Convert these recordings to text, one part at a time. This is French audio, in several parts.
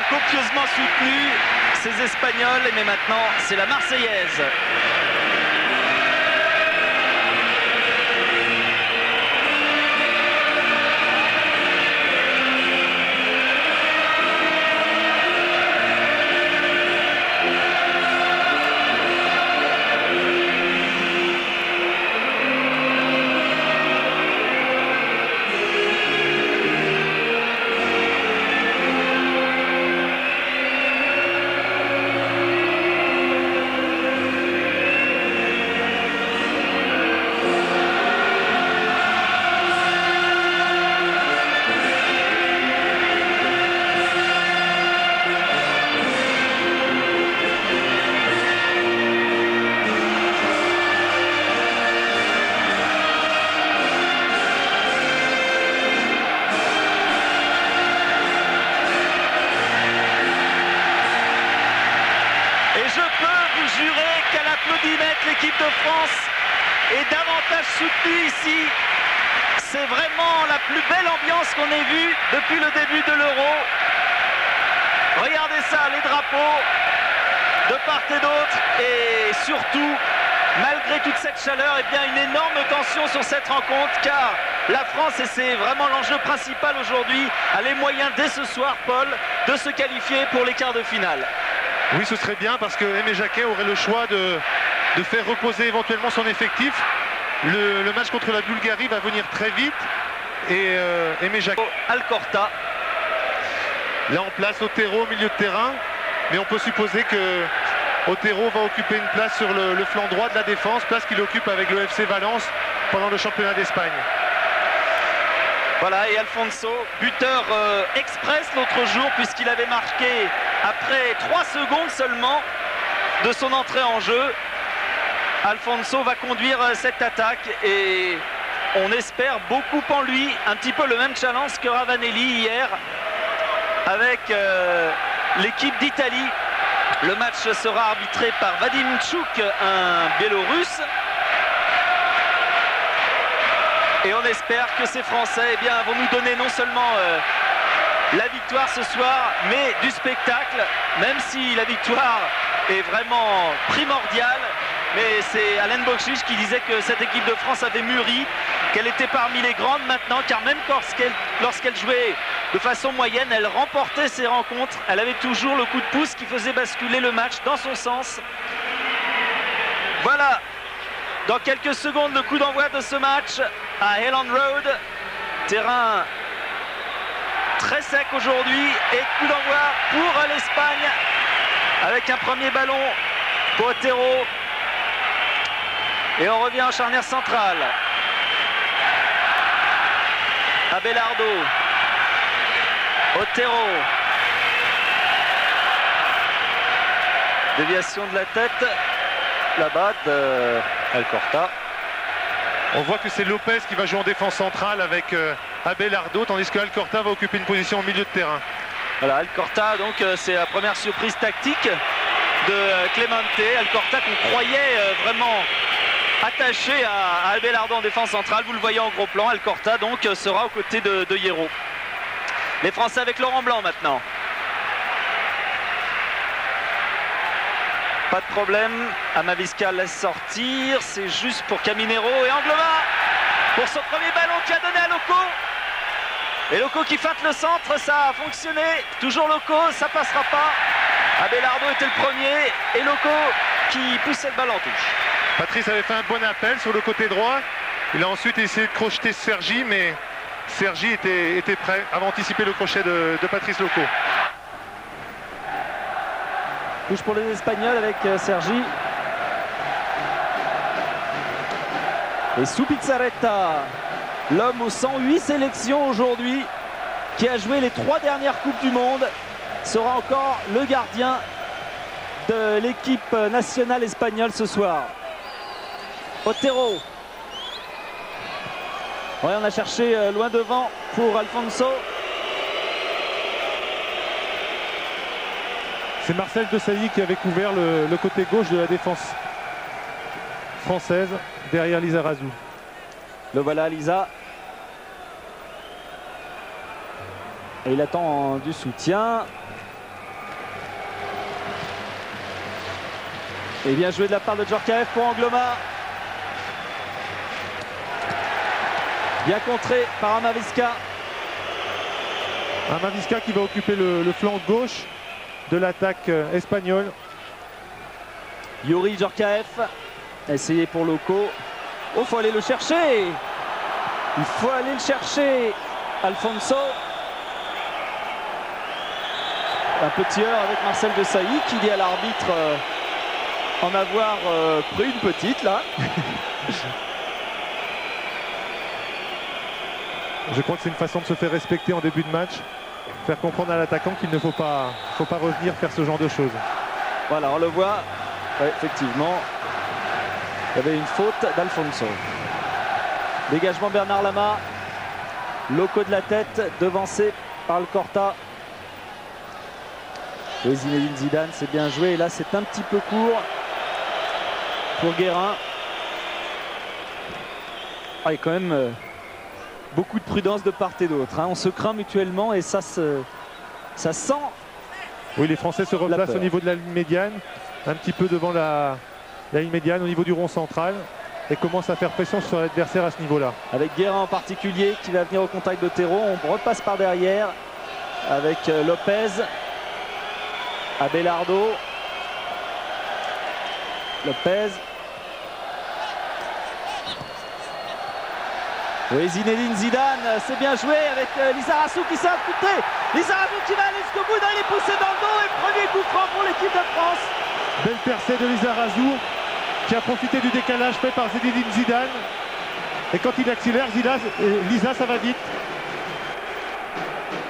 copieusement soutenu ces Espagnols, mais maintenant c'est la Marseillaise. L'équipe de France est davantage soutenue ici. C'est vraiment la plus belle ambiance qu'on ait vue depuis le début de l'Euro. Regardez ça, les drapeaux de part et d'autre, et surtout, malgré toute cette chaleur, eh bien une énorme tension sur cette rencontre, car la France, et c'est vraiment l'enjeu principal aujourd'hui, a les moyens dès ce soir, Paul, de se qualifier pour les quarts de finale. Oui, ce serait bien parce que Aimé Jacquet aurait le choix de faire reposer éventuellement son effectif. Le match contre la Bulgarie va venir très vite et Aimé Jacquet. Alcorta. Là on place Otero au milieu de terrain, mais on peut supposer que Otero va occuper une place sur le flanc droit de la défense, place qu'il occupe avec le FC Valence pendant le championnat d'Espagne. Voilà, et Alfonso, buteur express l'autre jour, puisqu'il avait marqué après 3 secondes seulement de son entrée en jeu. Alfonso va conduire cette attaque et on espère beaucoup en lui. Un petit peu le même challenge que Ravanelli hier avec l'équipe d'Italie. Le match sera arbitré par Vadim Tchouk, un Biélorusse. Et on espère que ces Français vont nous donner non seulement la victoire ce soir, mais du spectacle, même si la victoire est vraiment primordiale. Mais c'est Alain Bokšić qui disait que cette équipe de France avait mûri, qu'elle était parmi les grandes maintenant, car même lorsqu'elle jouait de façon moyenne, elle remportait ses rencontres. Elle avait toujours le coup de pouce qui faisait basculer le match dans son sens. Voilà, dans quelques secondes, le coup d'envoi de ce match à Elland Road. Terrain très sec aujourd'hui et coup d'envoi pour l'Espagne avec un premier ballon pour Otero. Et on revient en charnière centrale. Abelardo. Otero. Déviation de la tête. Là-bas de Alcorta. On voit que c'est Lopez qui va jouer en défense centrale avec Abelardo, tandis que Alcorta va occuper une position au milieu de terrain. Voilà, Alcorta, donc c'est la première surprise tactique de Clemente. Alcorta qu'on croyait vraiment attaché à Abelardo en défense centrale. Vous le voyez en gros plan. Alcorta donc sera aux côtés de Hierro. Les Français avec Laurent Blanc maintenant. Pas de problème. Amavisca laisse sortir. C'est juste pour Caminero et Angloma pour son premier ballon qui a donné à Loco. Et Loco qui feinte le centre, ça a fonctionné. Toujours Loco, ça passera pas. Abelardo était le premier et Loco qui poussait le ballon en touche. Patrice avait fait un bon appel sur le côté droit. Il a ensuite essayé de crocheter Sergi, mais Sergi était prêt, avait anticipé le crochet de Patrice Loco. Touche pour les Espagnols avec Sergi. Et Zubizarreta, l'homme aux 108 sélections aujourd'hui, qui a joué les 3 dernières Coupes du Monde, sera encore le gardien de l'équipe nationale espagnole ce soir. Otero. Ouais, on a cherché loin devant pour Alfonso. C'est Marcel Desailly qui avait couvert le côté gauche de la défense française derrière Lizarazu. Le voilà, Lisa. Et il attend du soutien. Et bien joué de la part de Djorkaeff pour Angloma. Bien contré par Amaviska. Amaviska qui va occuper le flanc gauche de l'attaque espagnole. Youri Djorkaeff. Essayé pour Loco. Oh, faut aller le chercher. Il faut aller le chercher. Alfonso. Un petit heurt avec Marcel Desailly qui dit à l'arbitre en avoir pris une petite là. Je crois que c'est une façon de se faire respecter en début de match. Faire comprendre à l'attaquant qu'il ne faut pas revenir faire ce genre de choses. Voilà, on le voit. Ouais, effectivement, il y avait une faute d'Alfonso. Dégagement Bernard Lama. Loco de la tête, devancé par le Corta. Et Zinedine Zidane, c'est bien joué. Et là, c'est un petit peu court pour Guérin. Ah, il y a quand même beaucoup de prudence de part et d'autre. Hein. On se craint mutuellement et ça sent. Oui, les Français se replacent au niveau de la ligne médiane, un petit peu devant la ligne médiane, au niveau du rond central, et commencent à faire pression sur l'adversaire à ce niveau-là. Avec Guérin en particulier qui va venir au contact de Terreau. On repasse par derrière avec Lopez. Abelardo. Lopez. Oui, Zinedine Zidane, c'est bien joué avec Lizarazu qui s'est affronté. Lizarazu qui va aller jusqu'au bout, il est poussé dans le dos et premier coup franc pour l'équipe de France. Belle percée de Lizarazu qui a profité du décalage fait par Zinedine Zidane. Et quand il accélère, Lisa, ça va vite.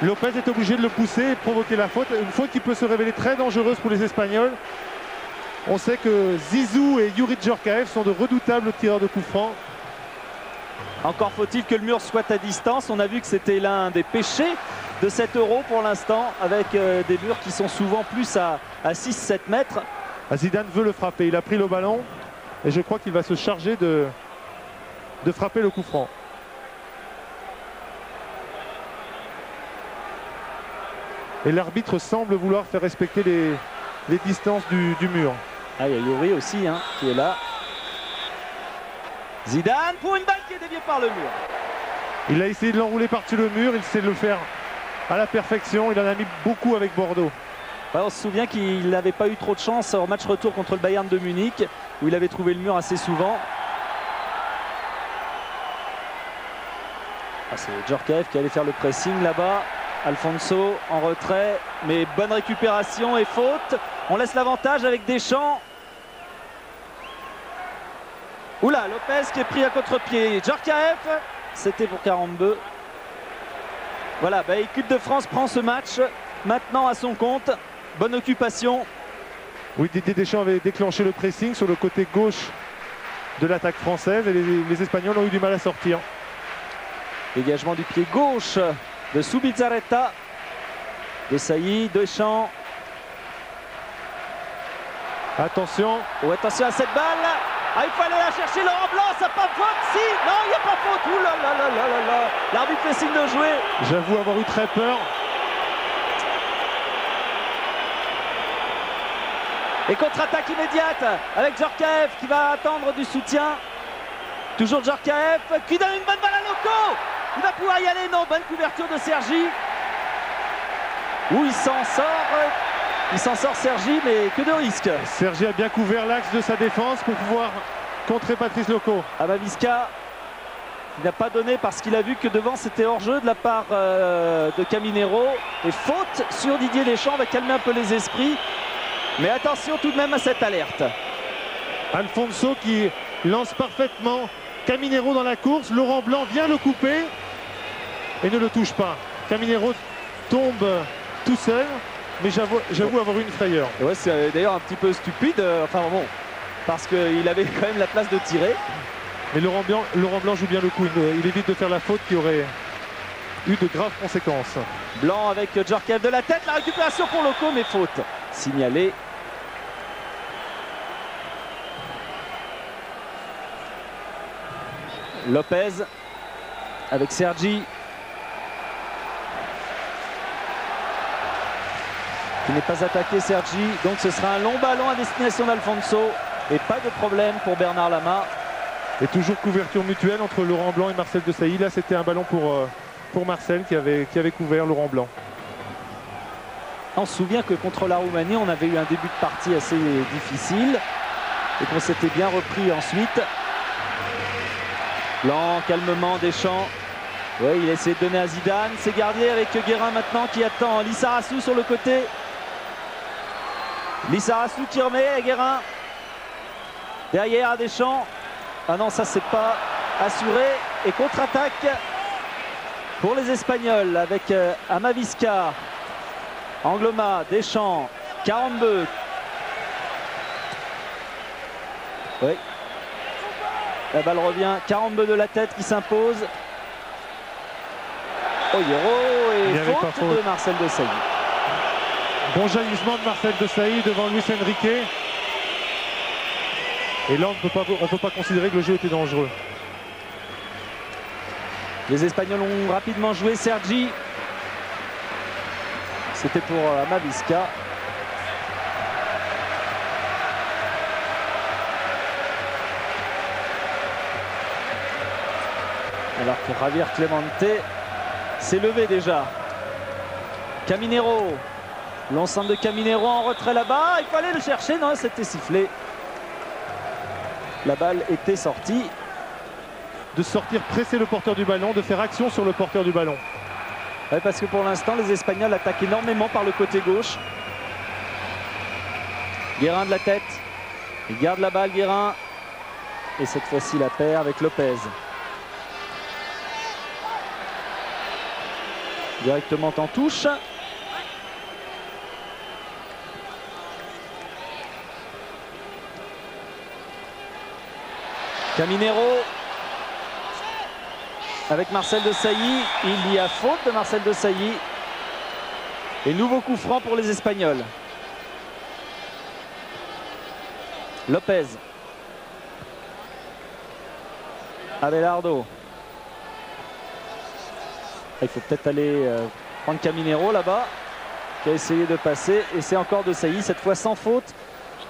Lopez est obligé de le pousser et de provoquer la faute. Une faute qui peut se révéler très dangereuse pour les Espagnols. On sait que Zizou et Youri Djorkaeff sont de redoutables tireurs de coups francs. Encore faut-il que le mur soit à distance. On a vu que c'était l'un des péchés de cet Euro pour l'instant, avec des murs qui sont souvent plus à 6-7 mètres. Zidane veut le frapper. Il a pris le ballon et je crois qu'il va se charger de frapper le coup franc. Et l'arbitre semble vouloir faire respecter les distances du mur. Ah, il y a Youri aussi hein, qui est là. Zidane pour une balle qui est déviée par le mur. Il a essayé de l'enrouler par-dessus le mur, il sait le faire à la perfection, il en a mis beaucoup avec Bordeaux. Ouais, on se souvient qu'il n'avait pas eu trop de chance au match retour contre le Bayern de Munich, où il avait trouvé le mur assez souvent. Ah, c'est Djorkaeff qui allait faire le pressing là-bas. Alfonso en retrait, mais bonne récupération et faute. On laisse l'avantage avec Deschamps. Oula, Lopez qui est pris à contre-pied. Djorkaeff, c'était pour 42. Voilà, l'équipe de France prend ce match maintenant à son compte. Bonne occupation. Oui, Didier Deschamps avait déclenché le pressing sur le côté gauche de l'attaque française et les Espagnols ont eu du mal à sortir. Dégagement du pied gauche de Subizarreta. Desailly, Deschamps. Attention. Oh, attention à cette balle. Ah, il faut aller la chercher, Laurent Blanc, ça pas faute, si, non, il n'y a pas faute, ouh là là là là là là, l'arbitre fait signe de jouer. J'avoue avoir eu très peur. Et contre-attaque immédiate avec Djorkaeff qui va attendre du soutien. Toujours Djorkaeff qui donne une bonne balle à Loco. Il va pouvoir y aller, non, bonne couverture de Sergi. Où il s'en sort Sergi, mais que de risques. Sergi a bien couvert l'axe de sa défense pour pouvoir contrer Patrice Loco. Amaviska, il n'a pas donné parce qu'il a vu que devant c'était hors-jeu de la part de Caminero. Et faute sur Didier Deschamps, va calmer un peu les esprits. Mais attention tout de même à cette alerte. Alfonso qui lance parfaitement Caminero dans la course. Laurent Blanc vient le couper et ne le touche pas. Caminero tombe tout seul. Mais j'avoue avoir eu une frayeur. Ouais, c'est d'ailleurs un petit peu stupide, enfin bon, parce qu'il avait quand même la place de tirer. Mais Laurent Blanc joue bien le coup, il évite de faire la faute qui aurait eu de graves conséquences. Blanc avec Djorkaeff de la tête, la récupération pour Loco, mais faute signalée. Lopez avec Sergi. Qui n'est pas attaqué, Sergi, donc ce sera un long ballon à destination d'Alfonso. Et pas de problème pour Bernard Lama. Et toujours couverture mutuelle entre Laurent Blanc et Marcel Desailly. Là, c'était un ballon pour Marcel qui avait couvert Laurent Blanc. On se souvient que contre la Roumanie, on avait eu un début de partie assez difficile et qu'on s'était bien repris ensuite. Lent, calmement, Deschamps. Oui, il essaie de donner à Zidane. C'est Gardier avec Guérin maintenant qui attend Lissarassou sur le côté. Lissarassou qui remet à Guérin. Derrière à Deschamps. Ah non, ça c'est pas assuré. Et contre-attaque pour les Espagnols avec Amavisca. Angloma, Deschamps, 42. Oui. La balle revient. 42 de la tête qui s'impose. Oyero et faute de Marcel Desailly. Bon jaillissement de Marcel Desailly devant Luis Enrique. Et là, on ne peut pas considérer que le jeu était dangereux. Les Espagnols ont rapidement joué. Sergi. C'était pour Amavisca. Alors que Javier Clemente s'est levé déjà. Caminero. L'ensemble de Caminero en retrait là-bas. Il fallait le chercher. Non, c'était sifflé. La balle était sortie. De sortir, presser le porteur du ballon, de faire action sur le porteur du ballon. Ouais, parce que pour l'instant, les Espagnols attaquent énormément par le côté gauche. Guérin de la tête. Il garde la balle, Guérin. Et cette fois-ci, la perd avec Lopez. Directement en touche. Caminero avec Marcel Desailly. Il y a faute de Marcel Desailly. Et nouveau coup franc pour les Espagnols. Lopez. Abelardo. Il faut peut-être aller prendre Caminero là-bas, qui a essayé de passer. Et c'est encore Desailly, cette fois sans faute,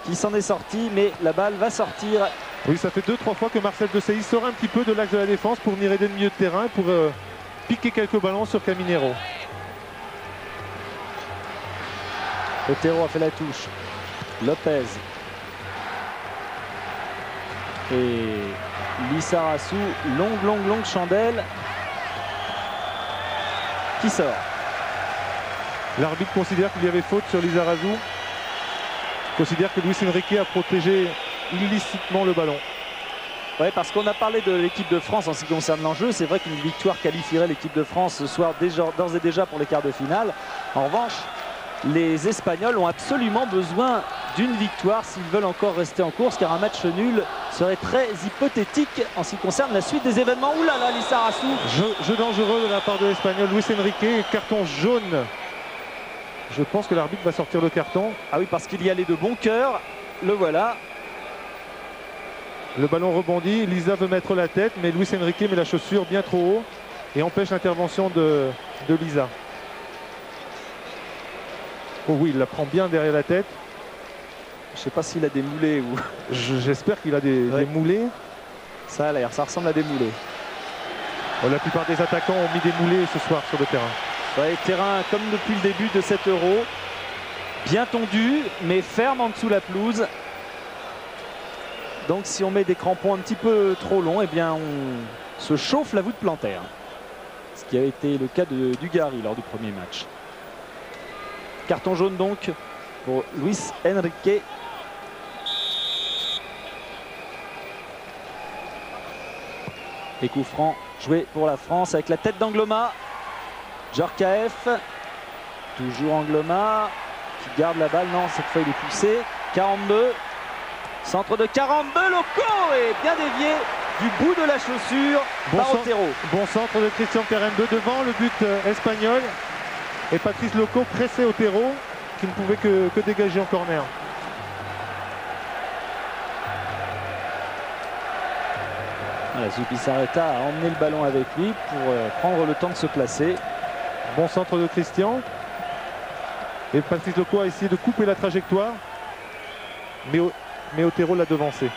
qui s'en est sorti. Mais la balle va sortir. Oui, ça fait 2-3 fois que Marcel Desailly sort un petit peu de l'axe de la défense pour venir aider le milieu de terrain, pour piquer quelques ballons sur Caminero. Otero a fait la touche. Lopez. Et Lissarassou, longue chandelle qui sort. L'arbitre considère qu'il y avait faute sur Lissarassou. Considère que Luis Enrique a protégé illicitement le ballon. Oui, parce qu'on a parlé de l'équipe de France en ce qui concerne l'enjeu. C'est vrai qu'une victoire qualifierait l'équipe de France ce soir d'ores et déjà pour les quarts de finale. En revanche, les Espagnols ont absolument besoin d'une victoire s'ils veulent encore rester en course, car un match nul serait très hypothétique en ce qui concerne la suite des événements. Ouh là là, Lissarassou. Jeu dangereux de la part de l'Espagnol. Luis Enrique, carton jaune. Je pense que l'arbitre va sortir le carton. Ah oui, parce qu'il y allait de bon cœur. Le voilà. Le ballon rebondit, Lisa veut mettre la tête, mais Luis Enrique met la chaussure bien trop haut et empêche l'intervention de Lisa. Oh oui, il la prend bien derrière la tête. Je ne sais pas s'il a des moulés ou... J'espère qu'il a des moulés. Ça a l'air, ça ressemble à des moulés. Bon, la plupart des attaquants ont mis des moulés ce soir sur le terrain. Ouais, terrain comme depuis le début de cet Euro. Bien tendu, mais ferme en dessous la pelouse. Donc si on met des crampons un petit peu trop longs, eh bien on se chauffe la voûte plantaire. Ce qui a été le cas de Dugarry lors du premier match. Carton jaune donc pour Luis Enrique. Et coup franc joué pour la France avec la tête d'Angloma. Djorkaeff. Toujours Angloma qui garde la balle. Non, cette fois il est poussé. 42. Centre de 42, Loco est bien dévié du bout de la chaussure par Otero. Bon centre de Christian Carendo devant le but espagnol. Et Patrice Loco pressait Otero qui ne pouvait que dégager en corner. Voilà, Zubizarreta a emmené le ballon avec lui pour prendre le temps de se placer. Bon centre de Christian. Et Patrice Loco a essayé de couper la trajectoire. Mais mais Otero l'a devancé.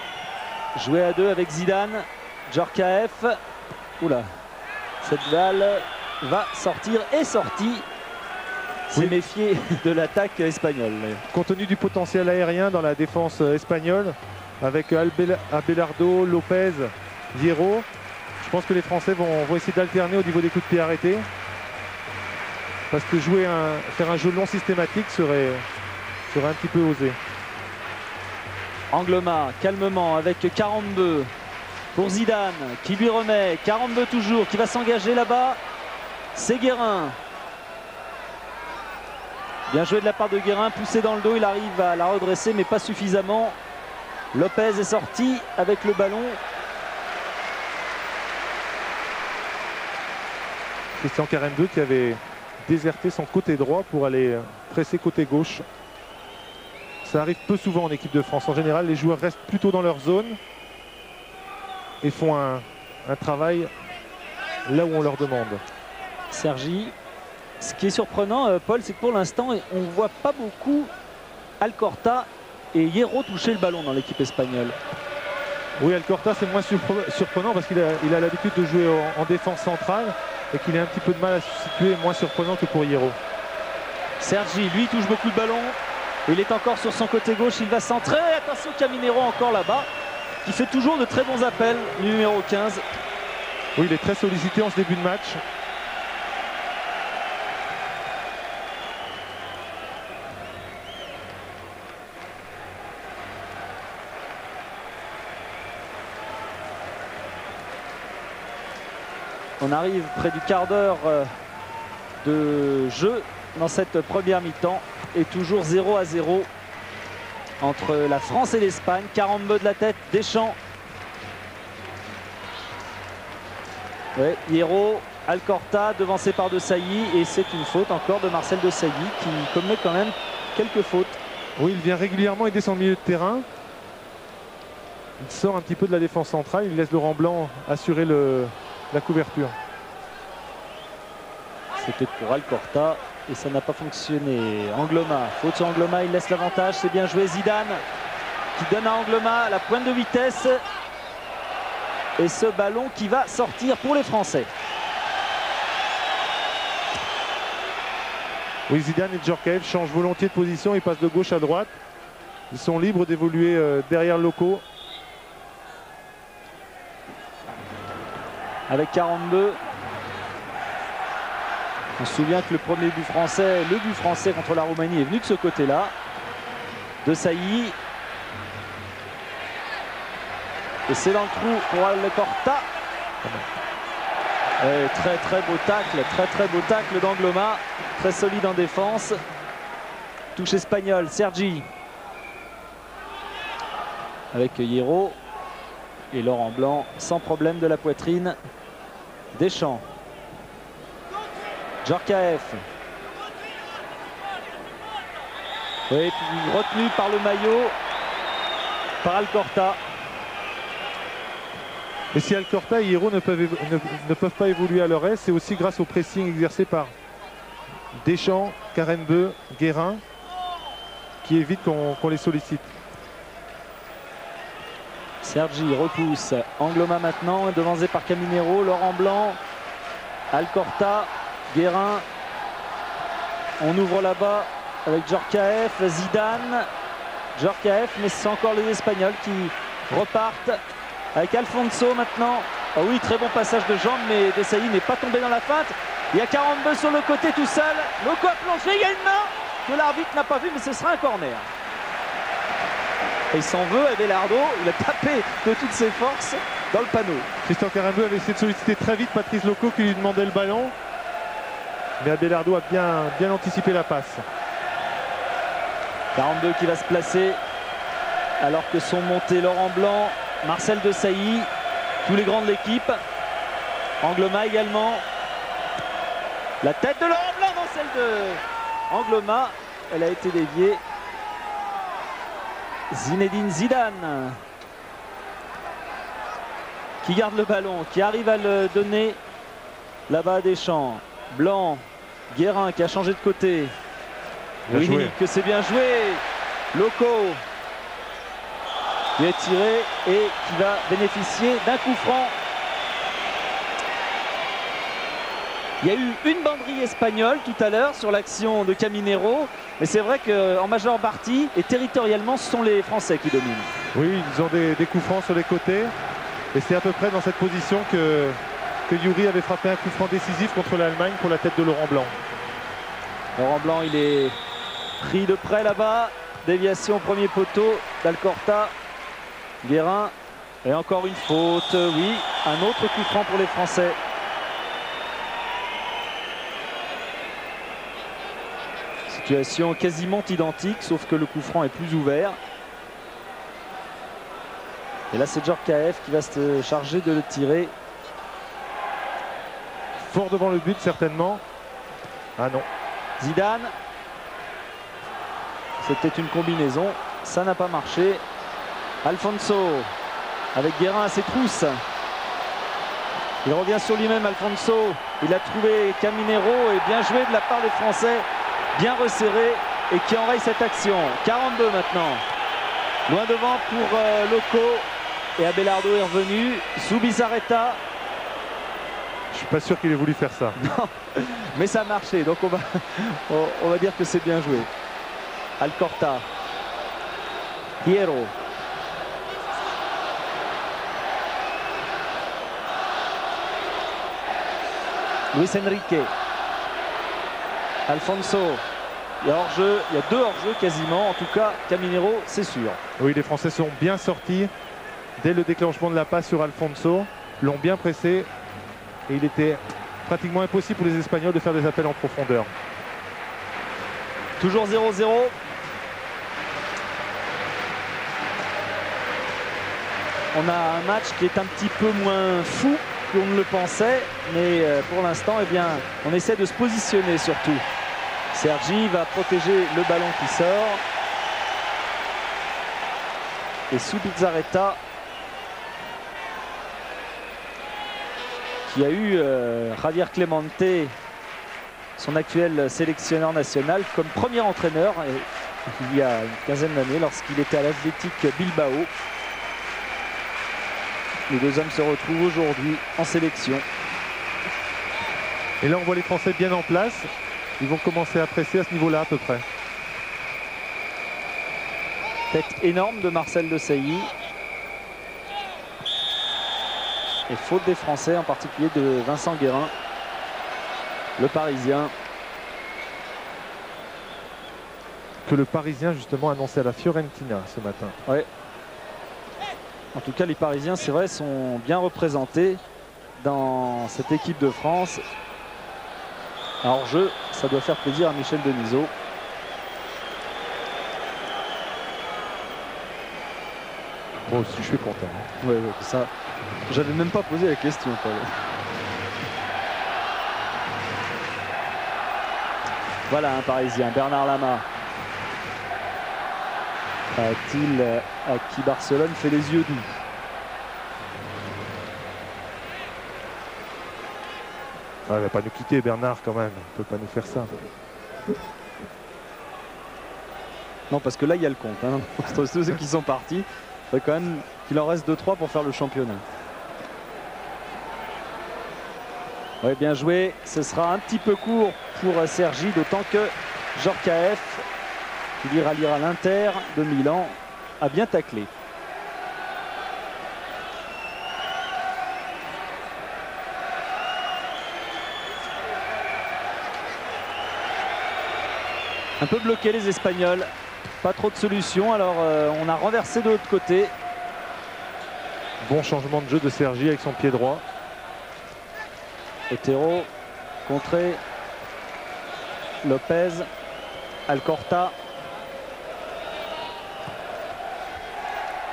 Joué à deux avec Zidane, Djorkaeff. Oula, cette balle va sortir et sortie. C'est méfié de l'attaque espagnole. Compte tenu du potentiel aérien dans la défense espagnole, avec Abelardo, Lopez, Hierro, je pense que les Français vont essayer d'alterner au niveau des coups de pied arrêtés. Parce que faire un jeu long systématique serait un petit peu osé. Angloma, calmement, avec Karembeu pour Zidane, qui lui remet. Karembeu toujours, qui va s'engager là-bas. C'est Guérin. Bien joué de la part de Guérin, poussé dans le dos, il arrive à la redresser, mais pas suffisamment. Lopez est sorti avec le ballon. Christian Karembeu qui avait déserté son côté droit pour aller presser côté gauche. Ça arrive peu souvent en équipe de France. En général, les joueurs restent plutôt dans leur zone et font un travail là où on leur demande. Sergi, ce qui est surprenant, Paul, c'est que pour l'instant, on ne voit pas beaucoup Alcorta et Hierro toucher le ballon dans l'équipe espagnole. Oui, Alcorta, c'est moins surprenant parce qu'il a l'habitude de jouer en défense centrale et qu'il a un petit peu de mal à se situer, moins surprenant que pour Hierro. Sergi, lui, touche beaucoup le ballon. Il est encore sur son côté gauche, il va centrer. Attention, Caminero encore là-bas, qui fait toujours de très bons appels, numéro 15. Oui, il est très sollicité en ce début de match. On arrive près du quart d'heure de jeu dans cette première mi-temps et toujours 0-0 entre la France et l'Espagne. Karembeu de la tête, Deschamps. Ouais, Hierro, Alcorta devancé par Desailly et c'est une faute encore de Marcel Desailly qui commet quand même quelques fautes. Oui, il vient régulièrement aider son milieu de terrain. Il sort un petit peu de la défense centrale, il laisse Laurent Blanc assurer la couverture. C'était pour Alcorta et ça n'a pas fonctionné. Angloma, faute sur Angloma, il laisse l'avantage, c'est bien joué. Zidane qui donne à Angloma la pointe de vitesse et ce ballon qui va sortir pour les Français. Oui, Zidane et Djorkaeff changent volontiers de position, ils passent de gauche à droite. Ils sont libres d'évoluer derrière Loco. Avec Karembeu. On se souvient que le but français contre la Roumanie est venu de ce côté-là. Desailly. Et c'est dans le trou pour Alcorta. Très beau tacle d'Angloma. Très solide en défense. Touche espagnole, Sergi. Avec Hierro. Et Laurent Blanc sans problème de la poitrine. Deschamps. Djorkaeff. Oui, puis retenu par le maillot par Alcorta. Et si Alcorta et Hierro ne peuvent pas évoluer à leur aise, c'est aussi grâce au pressing exercé par Deschamps, Karembeu, Guérin, qui évite qu'on les sollicite. Sergi repousse. Angloma maintenant, devancé par Caminero, Laurent Blanc, Alcorta, Guérin. On ouvre là-bas avec Djorkaeff, Zidane, Djorkaeff, mais c'est encore les Espagnols qui repartent avec Alfonso maintenant. Oh oui, très bon passage de jambe, mais Desailly n'est pas tombé dans la feinte. Il y a Karembeu sur le côté tout seul. Loco a plongé, il y a une main que l'arbitre n'a pas vue, mais ce sera un corner. Et il s'en veut, Abelardo, il a tapé de toutes ses forces dans le panneau. Christian Karembeu avait essayé de solliciter très vite Patrice Loco qui lui demandait le ballon. Mais Abelardo a bien anticipé la passe. Karembeu qui va se placer alors que sont montés Laurent Blanc, Marcel Desailly, tous les grands de l'équipe. Angloma également. La tête de Laurent Blanc dans celle de Angloma. Elle a été déviée. Zinedine Zidane qui garde le ballon, qui arrive à le donner là-bas à Deschamps. Blanc, Guérin qui a changé de côté. Oui, que c'est bien joué. Loco. qui est tiré et qui va bénéficier d'un coup franc. Il y a eu une banderie espagnole tout à l'heure sur l'action de Caminero, mais c'est vrai qu'en majeure partie et territorialement, ce sont les Français qui dominent. Oui, ils ont des coups francs sur les côtés. Et c'est à peu près dans cette position que Youri avait frappé un coup franc décisif contre l'Allemagne pour la tête de Laurent Blanc. Laurent Blanc, il est pris de près là-bas. Déviation au premier poteau d'Alcorta. Guérin. Et encore une faute. Oui, un autre coup franc pour les Français. Situation quasiment identique, sauf que le coup franc est plus ouvert. Et là, c'est Djorkaeff qui va se charger de le tirer. Fort devant le but, certainement. Ah non. Zidane. C'était une combinaison. Ça n'a pas marché. Alfonso avec Guérin à ses trousses. Il revient sur lui-même, Alfonso. Il a trouvé Caminero et bien joué de la part des Français. Bien resserré et qui enraye cette action. 42 maintenant. Loin devant pour Loco. Et Abelardo est revenu. Zubizarreta. Je suis pas sûr qu'il ait voulu faire ça. Non, mais ça a marché. Donc on va dire que c'est bien joué. Alcorta. Hierro. Luis Enrique. Alfonso. Il y a hors-jeu, il y a 2 hors-jeu quasiment. En tout cas, Caminero, c'est sûr. Oui, les Français sont bien sortis dès le déclenchement de la passe sur Alfonso. L'ont bien pressé. Et il était pratiquement impossible pour les Espagnols de faire des appels en profondeur. Toujours 0-0. On a un match qui est un petit peu moins fou qu'on ne le pensait. Mais pour l'instant, eh bien, on essaie de se positionner surtout. Sergi va protéger le ballon qui sort. Et Zubizarreta, qui a eu Javier Clemente, son actuel sélectionneur national, comme premier entraîneur il y a une quinzaine d'années lorsqu'il était à l'Athletic Bilbao. Les deux hommes se retrouvent aujourd'hui en sélection. Et là on voit les Français bien en place. Ils vont commencer à presser à ce niveau-là à peu près. Tête énorme de Marcel Desailly. Et faute des Français, en particulier de Vincent Guérin, le Parisien. Que le Parisien justement annonçait à la Fiorentina ce matin. Ouais. En tout cas, les Parisiens, c'est vrai, sont bien représentés dans cette équipe de France. Alors, hors-jeu, ça doit faire plaisir à Michel Denisot. Moi aussi, je suis content. Ouais, ça, j'avais même pas posé la question, Paul. Voilà un Parisien, Bernard Lama. A-t-il à qui Barcelone fait les yeux doux? Ah, il va pas nous quitter, Bernard, quand même. Il peut pas nous faire ça. Non, parce que là, il y a le compte. Hein. Tous ceux qui sont partis, il faudrait quand même qu'il en reste 2-3 pour faire le championnat. Ouais, bien joué. Ce sera un petit peu court pour Sergi, d'autant que Djorkaeff, qui lui ralliera l'Inter de Milan, a bien taclé. Un peu bloqué les Espagnols, pas trop de solutions, alors on a renversé de l'autre côté. Bon changement de jeu de Sergi avec son pied droit. Otero, contré, Lopez, Alcorta.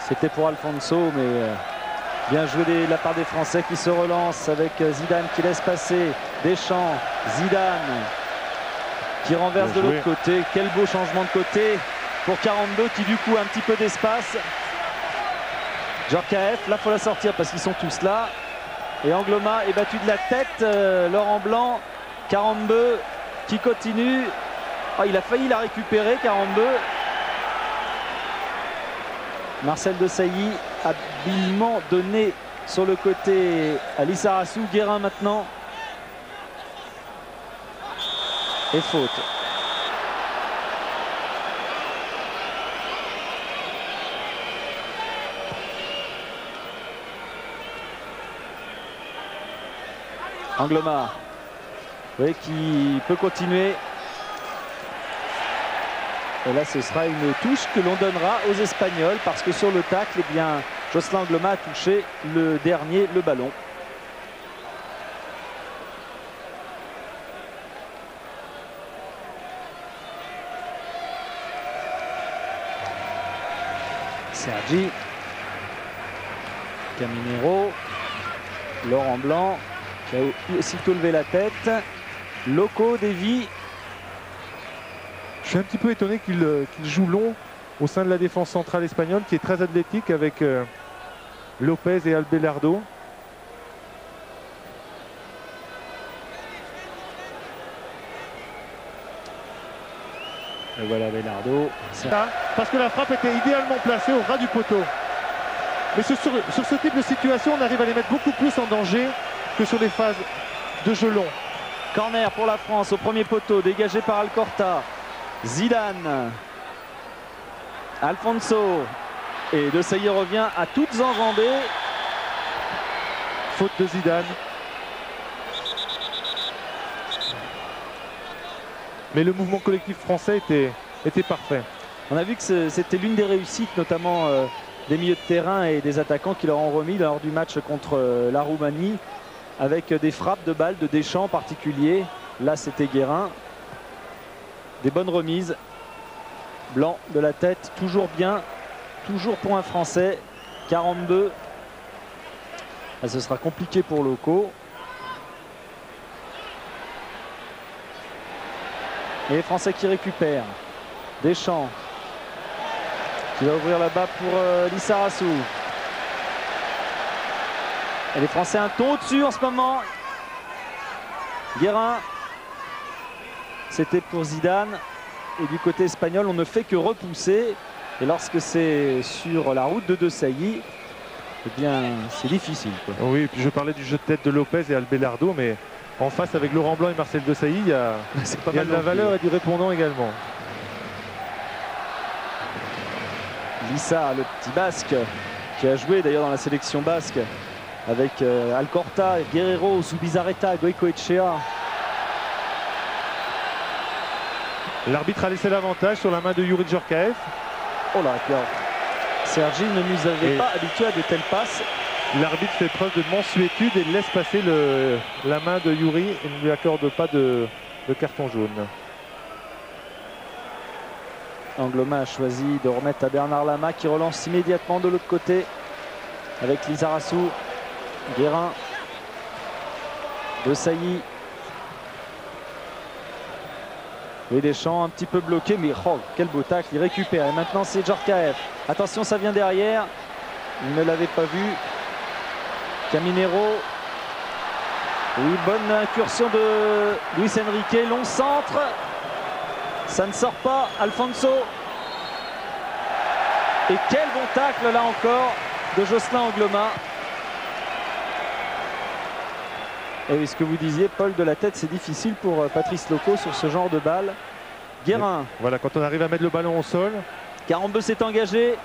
C'était pour Alfonso, mais bien joué de la part des Français qui se relancent avec Zidane qui laisse passer Deschamps, Zidane qui renverse de l'autre côté. Quel beau changement de côté pour 42 qui du coup a un petit peu d'espace. Djorkaeff, là il faut la sortir parce qu'ils sont tous là. Et Angloma est battu de la tête. Laurent Blanc, 42 qui continue. Oh, il a failli la récupérer, 42. Marcel Desailly, habilement donné sur le côté à Lissarassou. Guérin maintenant. Et faute. Angloma, oui, qui peut continuer. Et là, ce sera une touche que l'on donnera aux Espagnols parce que sur le tacle, eh bien, Jocelyn Angloma a touché le dernier, le ballon. Sergi, Caminero, Laurent Blanc qui a aussitôt levé la tête. Loco, Davy. Je suis un petit peu étonné qu'il joue long au sein de la défense centrale espagnole qui est très athlétique avec Lopez et Abelardo. Et voilà Abelardo. Parce que la frappe était idéalement placée au ras du poteau. Mais sur ce type de situation, on arrive à les mettre beaucoup plus en danger que sur les phases de jeu long. Corner pour la France au premier poteau, dégagé par Alcorta. Zidane. Alfonso. Et Desailly revient à toutes enjambées. Faute de Zidane. Mais le mouvement collectif français était parfait. On a vu que c'était l'une des réussites, notamment des milieux de terrain et des attaquants qui leur ont remis lors du match contre la Roumanie, avec des frappes de balles de Deschamps en particulier. Là, c'était Guérin. Des bonnes remises. Blanc de la tête, toujours bien. Toujours pour un Français. 42. Là, ce sera compliqué pour Loco. Et les Français qui récupèrent. Deschamps qui va ouvrir là-bas pour Lissarassou. Et les Français un ton au-dessus en ce moment. Guérin. C'était pour Zidane. Et du côté espagnol, on ne fait que repousser. Et lorsque c'est sur la route de Desailly, eh bien, c'est difficile, quoi. Oui, et puis je parlais du jeu de tête de Lopez et Abelardo, mais en face avec Laurent Blanc et Marcel Desailly, il y a de la valeur et du répondant également. Lissa, le petit basque, qui a joué d'ailleurs dans la sélection basque avec Alcorta, Guerrero, Zubizarreta, Goicoechea. L'arbitre a laissé l'avantage sur la main de Youri Djorkaeff. Oh là, Sergi ne nous avait pas habitués à de telles passes. L'arbitre fait preuve de mansuétude et laisse passer la main de Youri et ne lui accorde pas de carton jaune. Angloma a choisi de remettre à Bernard Lama qui relance immédiatement de l'autre côté avec Lissarassou, Guérin, Desailly. Et Deschamps un petit peu bloqué, mais oh, quel beau tacle, il récupère. Et maintenant c'est Djorkaeff. Attention, ça vient derrière. Il ne l'avait pas vu. Caminero. Oui, bonne incursion de Luis Enrique. Long centre. Ça ne sort pas. Alfonso. Et quel bon tacle là encore de Jocelyn Angloma. Et oui, ce que vous disiez, Paul, de la tête, c'est difficile pour Patrice Loco sur ce genre de balle. Guérin. Voilà, quand on arrive à mettre le ballon au sol. Carambeu s'est engagé.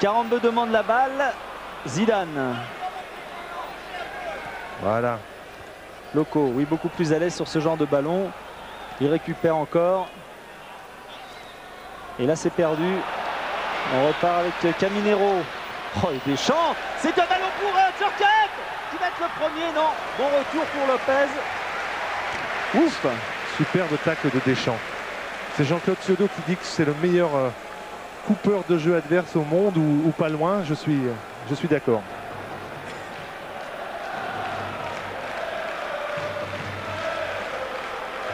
Carambeu demande la balle. Zidane. Voilà. Loco, oui, beaucoup plus à l'aise sur ce genre de ballon. Il récupère encore. Et là, c'est perdu. On repart avec Caminero. Oh, et Deschamps. C'est un ballon pour Djorkaeff qui va être le premier. Non, bon retour pour Lopez. Ouf. Superbe tacle de Deschamps. C'est Jean-Claude Ciodo qui dit que c'est le meilleur coupeur de jeu adverse au monde ou pas loin. Je suis d'accord.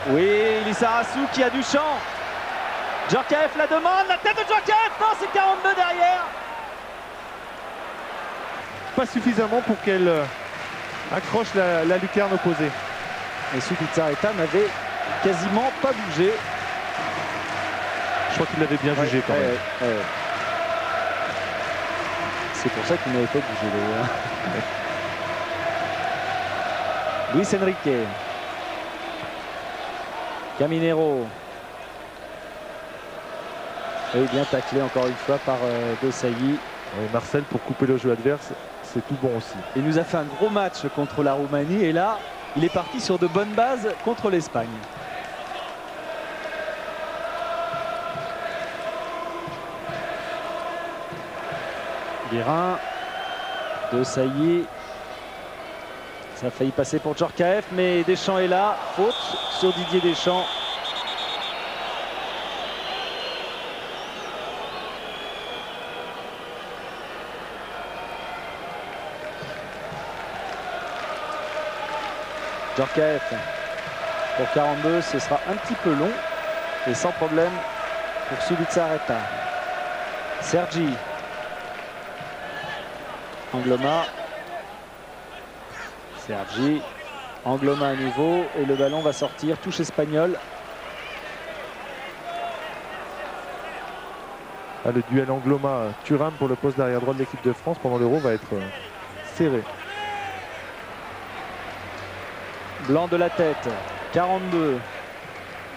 Oui, Lissarassou qui a du champ. Djorkaeff la demande, la tête de Djorkaeff. Non, c'est Carambeu derrière. Pas suffisamment pour qu'elle accroche la lucarne opposée. Et Zubizarreta n'avait quasiment pas bougé. Je crois qu'il l'avait bien jugé quand même. C'est pour ça qu'il m'avait fait bouger les Luis Enrique. Caminero. Et bien taclé encore une fois par Desailly. Et Marcel, pour couper le jeu adverse, c'est tout bon aussi. Il nous a fait un gros match contre la Roumanie et là, il est parti sur de bonnes bases contre l'Espagne. Guérin, Desailly. Ça a failli passer pour Djorkaeff, mais Deschamps est là. Faute sur Didier Deschamps. Djorkaeff pour 42, ce sera un petit peu long et sans problème pour Sulica Areta. Sergi. Angloma. Sergi. Angloma à nouveau et le ballon va sortir. Touche espagnole. Le duel Angloma-Thuram pour le poste d'arrière droit de l'équipe de France pendant l'Euro va être serré. Blanc de la tête, 42.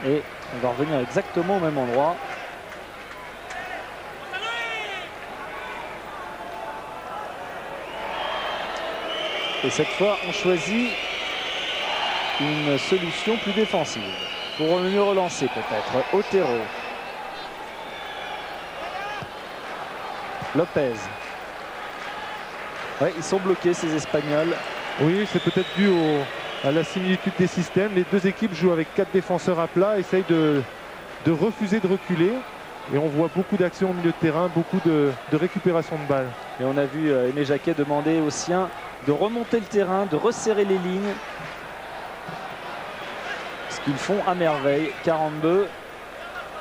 Et on va revenir exactement au même endroit. Et cette fois, on choisit une solution plus défensive. Pour mieux relancer peut-être. Otero. Lopez. Ouais, ils sont bloqués ces Espagnols. Oui, c'est peut-être dû à la similitude des systèmes. Les deux équipes jouent avec 4 défenseurs à plat, essayent de refuser de reculer. Et on voit beaucoup d'actions au milieu de terrain, beaucoup de récupération de balles. Et on a vu Aimé Jacquet demander aux siens de remonter le terrain, de resserrer les lignes. Ce qu'ils font à merveille. 42.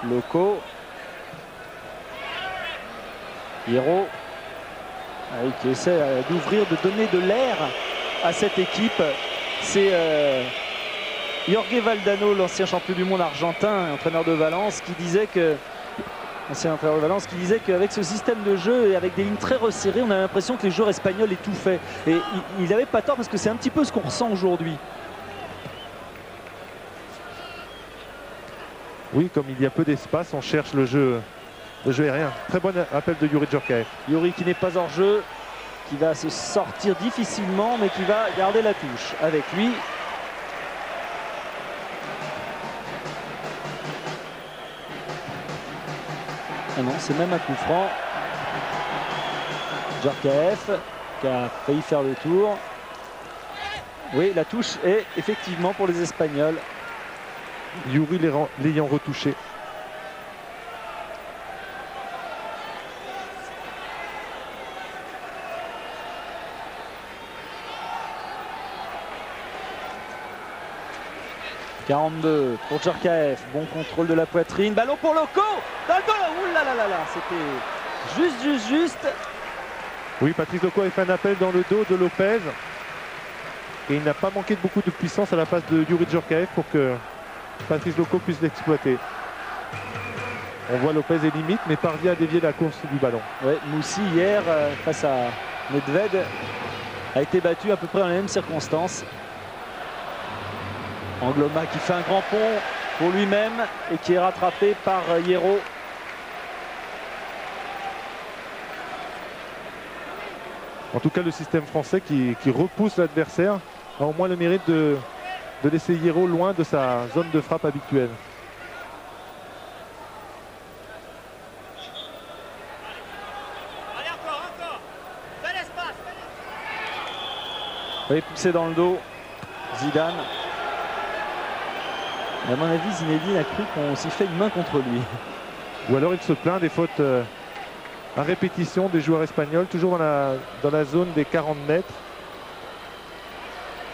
Loco. Hierro. Qui essaie d'ouvrir, de donner de l'air à cette équipe. C'est Jorge Valdano, l'ancien champion du monde argentin, entraîneur de Valence, qui disait qu'avec ce système de jeu et avec des lignes très resserrées, on a l'impression que les joueurs espagnols étouffaient. Et il n'avait pas tort parce que c'est un petit peu ce qu'on ressent aujourd'hui. Oui, comme il y a peu d'espace, on cherche le jeu aérien. Très bon appel de Youri Djorkaeff. Youri qui n'est pas hors jeu, qui va se sortir difficilement, mais qui va garder la touche avec lui. Ah non, c'est même un coup franc. Djorkaeff qui a failli faire le tour. Oui, la touche est effectivement pour les Espagnols. Youri l'ayant retouché. « 42 pour Djorkaeff, bon contrôle de la poitrine, ballon pour Loco, dans le goal, ouh là là là là, c'était juste. » Oui, Patrice Loco a fait un appel dans le dos de Lopez. Et il n'a pas manqué de beaucoup de puissance à la face de Youri Djorkaeff pour que Patrice Loco puisse l'exploiter. On voit Lopez est limite, mais parvient à dévier la course du ballon. Oui, Moussi hier, face à Nedved, a été battu à peu près dans les mêmes circonstances. Angloma qui fait un grand pont pour lui-même et qui est rattrapé par Hierro. En tout cas, le système français qui repousse l'adversaire a au moins le mérite de laisser Hierro loin de sa zone de frappe habituelle. Oui, poussé dans le dos, Zidane. Et à mon avis, Zinedine a cru qu'on s'y fait une main contre lui. Ou alors il se plaint des fautes à répétition des joueurs espagnols, toujours dans la zone des 40 mètres.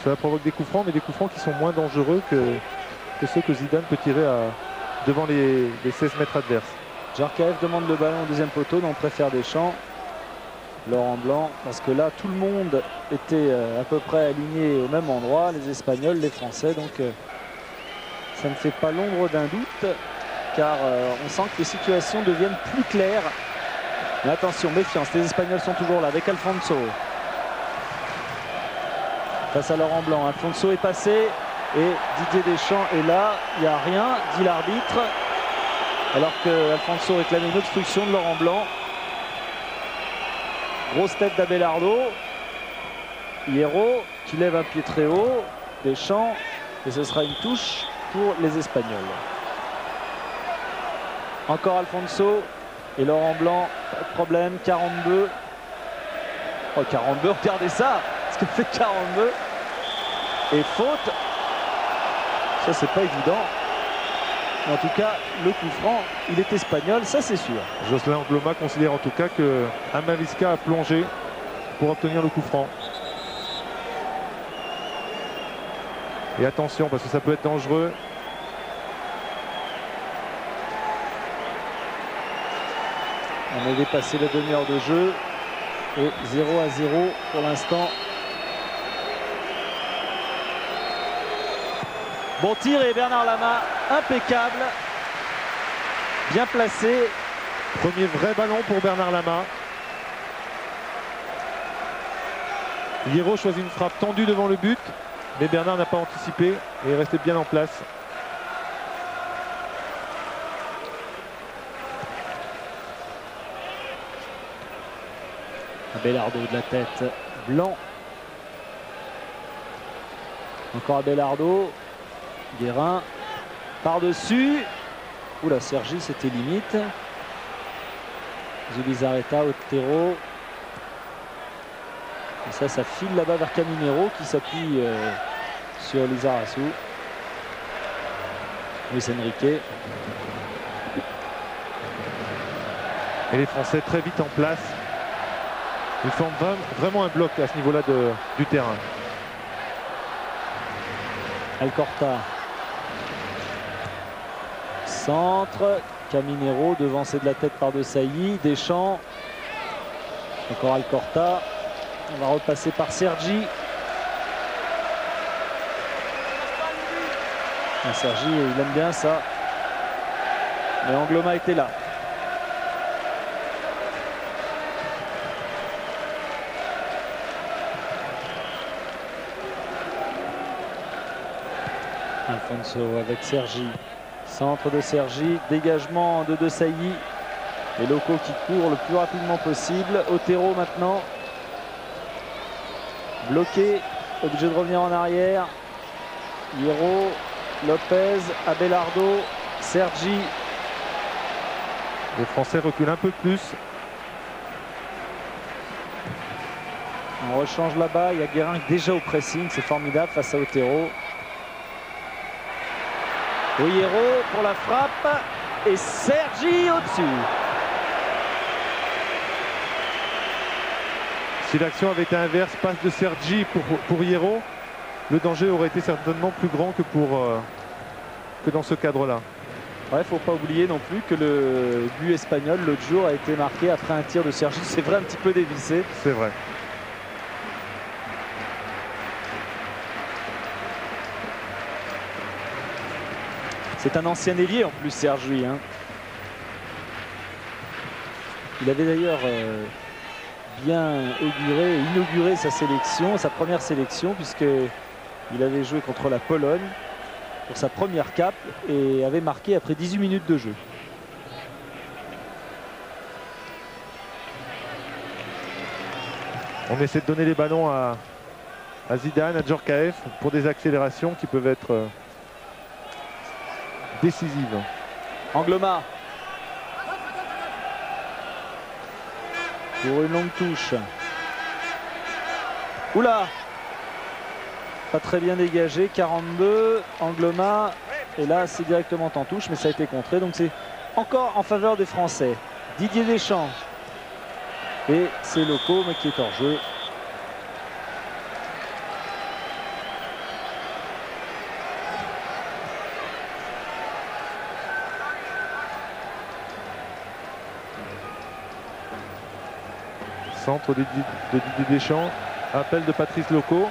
Cela provoque des coups francs, mais des coups francs qui sont moins dangereux que ceux que Zidane peut tirer devant les 16 mètres adverses. Djorkaeff demande le ballon au deuxième poteau, donc préfère Deschamps. Laurent Blanc, parce que là, tout le monde était à peu près aligné au même endroit, les Espagnols, les Français, donc ça ne fait pas l'ombre d'un doute, car on sent que les situations deviennent plus claires Mais attention, méfiance, les Espagnols sont toujours là avec Alfonso. Face à Laurent Blanc, Alfonso est passé et Didier Deschamps est là. Il n'y a rien, dit l'arbitre. Alors que Alfonso réclamait une obstruction de Laurent Blanc. Grosse tête d'Abelardo. Hierro qui lève un pied très haut. Deschamps. Et ce sera une touche pour les Espagnols. Encore Alfonso et Laurent Blanc, pas de problème, 42. Oh 42, regardez ça, ce que fait 42. Et faute, ça c'est pas évident. En tout cas, le coup franc, il est espagnol, ça c'est sûr. Jocelyn Angloma considère en tout cas que Amavisca a plongé pour obtenir le coup franc. Et attention parce que ça peut être dangereux. On a dépassé la demi-heure de jeu et 0-0 pour l'instant. Bon tir et Bernard Lama, impeccable, bien placé. Premier vrai ballon pour Bernard Lama. Hierro choisit une frappe tendue devant le but, mais Bernard n'a pas anticipé et est resté bien en place. Abelardo de la tête, Blanc. Encore Abelardo. Guérin par-dessus. Oula, Sergi, c'était limite. Zubizarreta, Otero. Et ça file là-bas vers Caminero qui s'appuie sur Lizarazu. Luis Enrique. Et les Français très vite en place. Ils forment vraiment un bloc à ce niveau-là du terrain. Alcorta. Centre. Caminero devancé de la tête par De Sailly. Deschamps. Encore Alcorta. On va repasser par Sergi. Et Sergi, il aime bien ça. Mais Angloma était là. Alfonso avec Sergi. Centre de Sergi. Dégagement de Sailly. Les locaux qui courent le plus rapidement possible. Otero maintenant. Bloqué. Obligé de revenir en arrière. Hierro. Lopez. Abelardo. Sergi. Les Français reculent un peu plus. On rechange là-bas. Il y a Guérin déjà au pressing. C'est formidable face à Otero. Hierro pour la frappe et Sergi au-dessus. Si l'action avait été inverse, passe de Sergi pour Hierro, le danger aurait été certainement plus grand que dans ce cadre-là. Il ne faut pas oublier non plus que le but espagnol l'autre jour a été marqué après un tir de Sergi. C'est vrai, un petit peu dévissé. C'est vrai. C'est un ancien ailier en plus, Sergi. Hein. Il avait d'ailleurs bien inauguré sa sélection, sa première sélection, puisqu'il avait joué contre la Pologne pour sa première cape et avait marqué après 18 minutes de jeu. On essaie de donner les ballons à Zidane, à Djorkaeff pour des accélérations qui peuvent être décisive. Angloma. Pour une longue touche. Oula. Pas très bien dégagé. 42. Angloma. Et là, c'est directement en touche, mais ça a été contré. Donc c'est encore en faveur des Français. Didier Deschamps. Et c'est Loco, mais qui est hors jeu. Centre de Didier Deschamps, appel de Patrice Loco,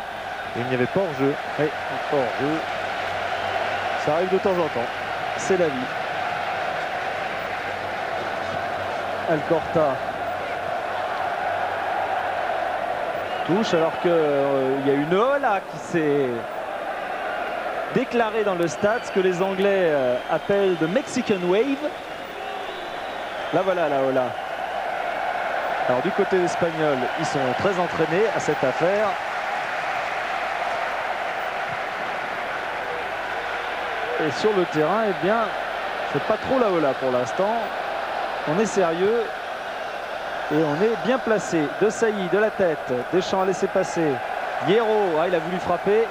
et il n'y avait pas hors-jeu. Oui, hors-jeu. Ça arrive de temps en temps, c'est la vie. Alcorta Touche alors qu'il y a une Ola qui s'est déclarée dans le stade, ce que les Anglais appellent de Mexican Wave. Là voilà la Ola. Alors du côté espagnol, ils sont très entraînés à cette affaire. Et sur le terrain, eh bien, c'est pas trop la Ola pour l'instant. On est sérieux. Et on est bien placé. De Sailly, de la tête. Deschamps a laissé passer. Hierro, il a voulu frapper.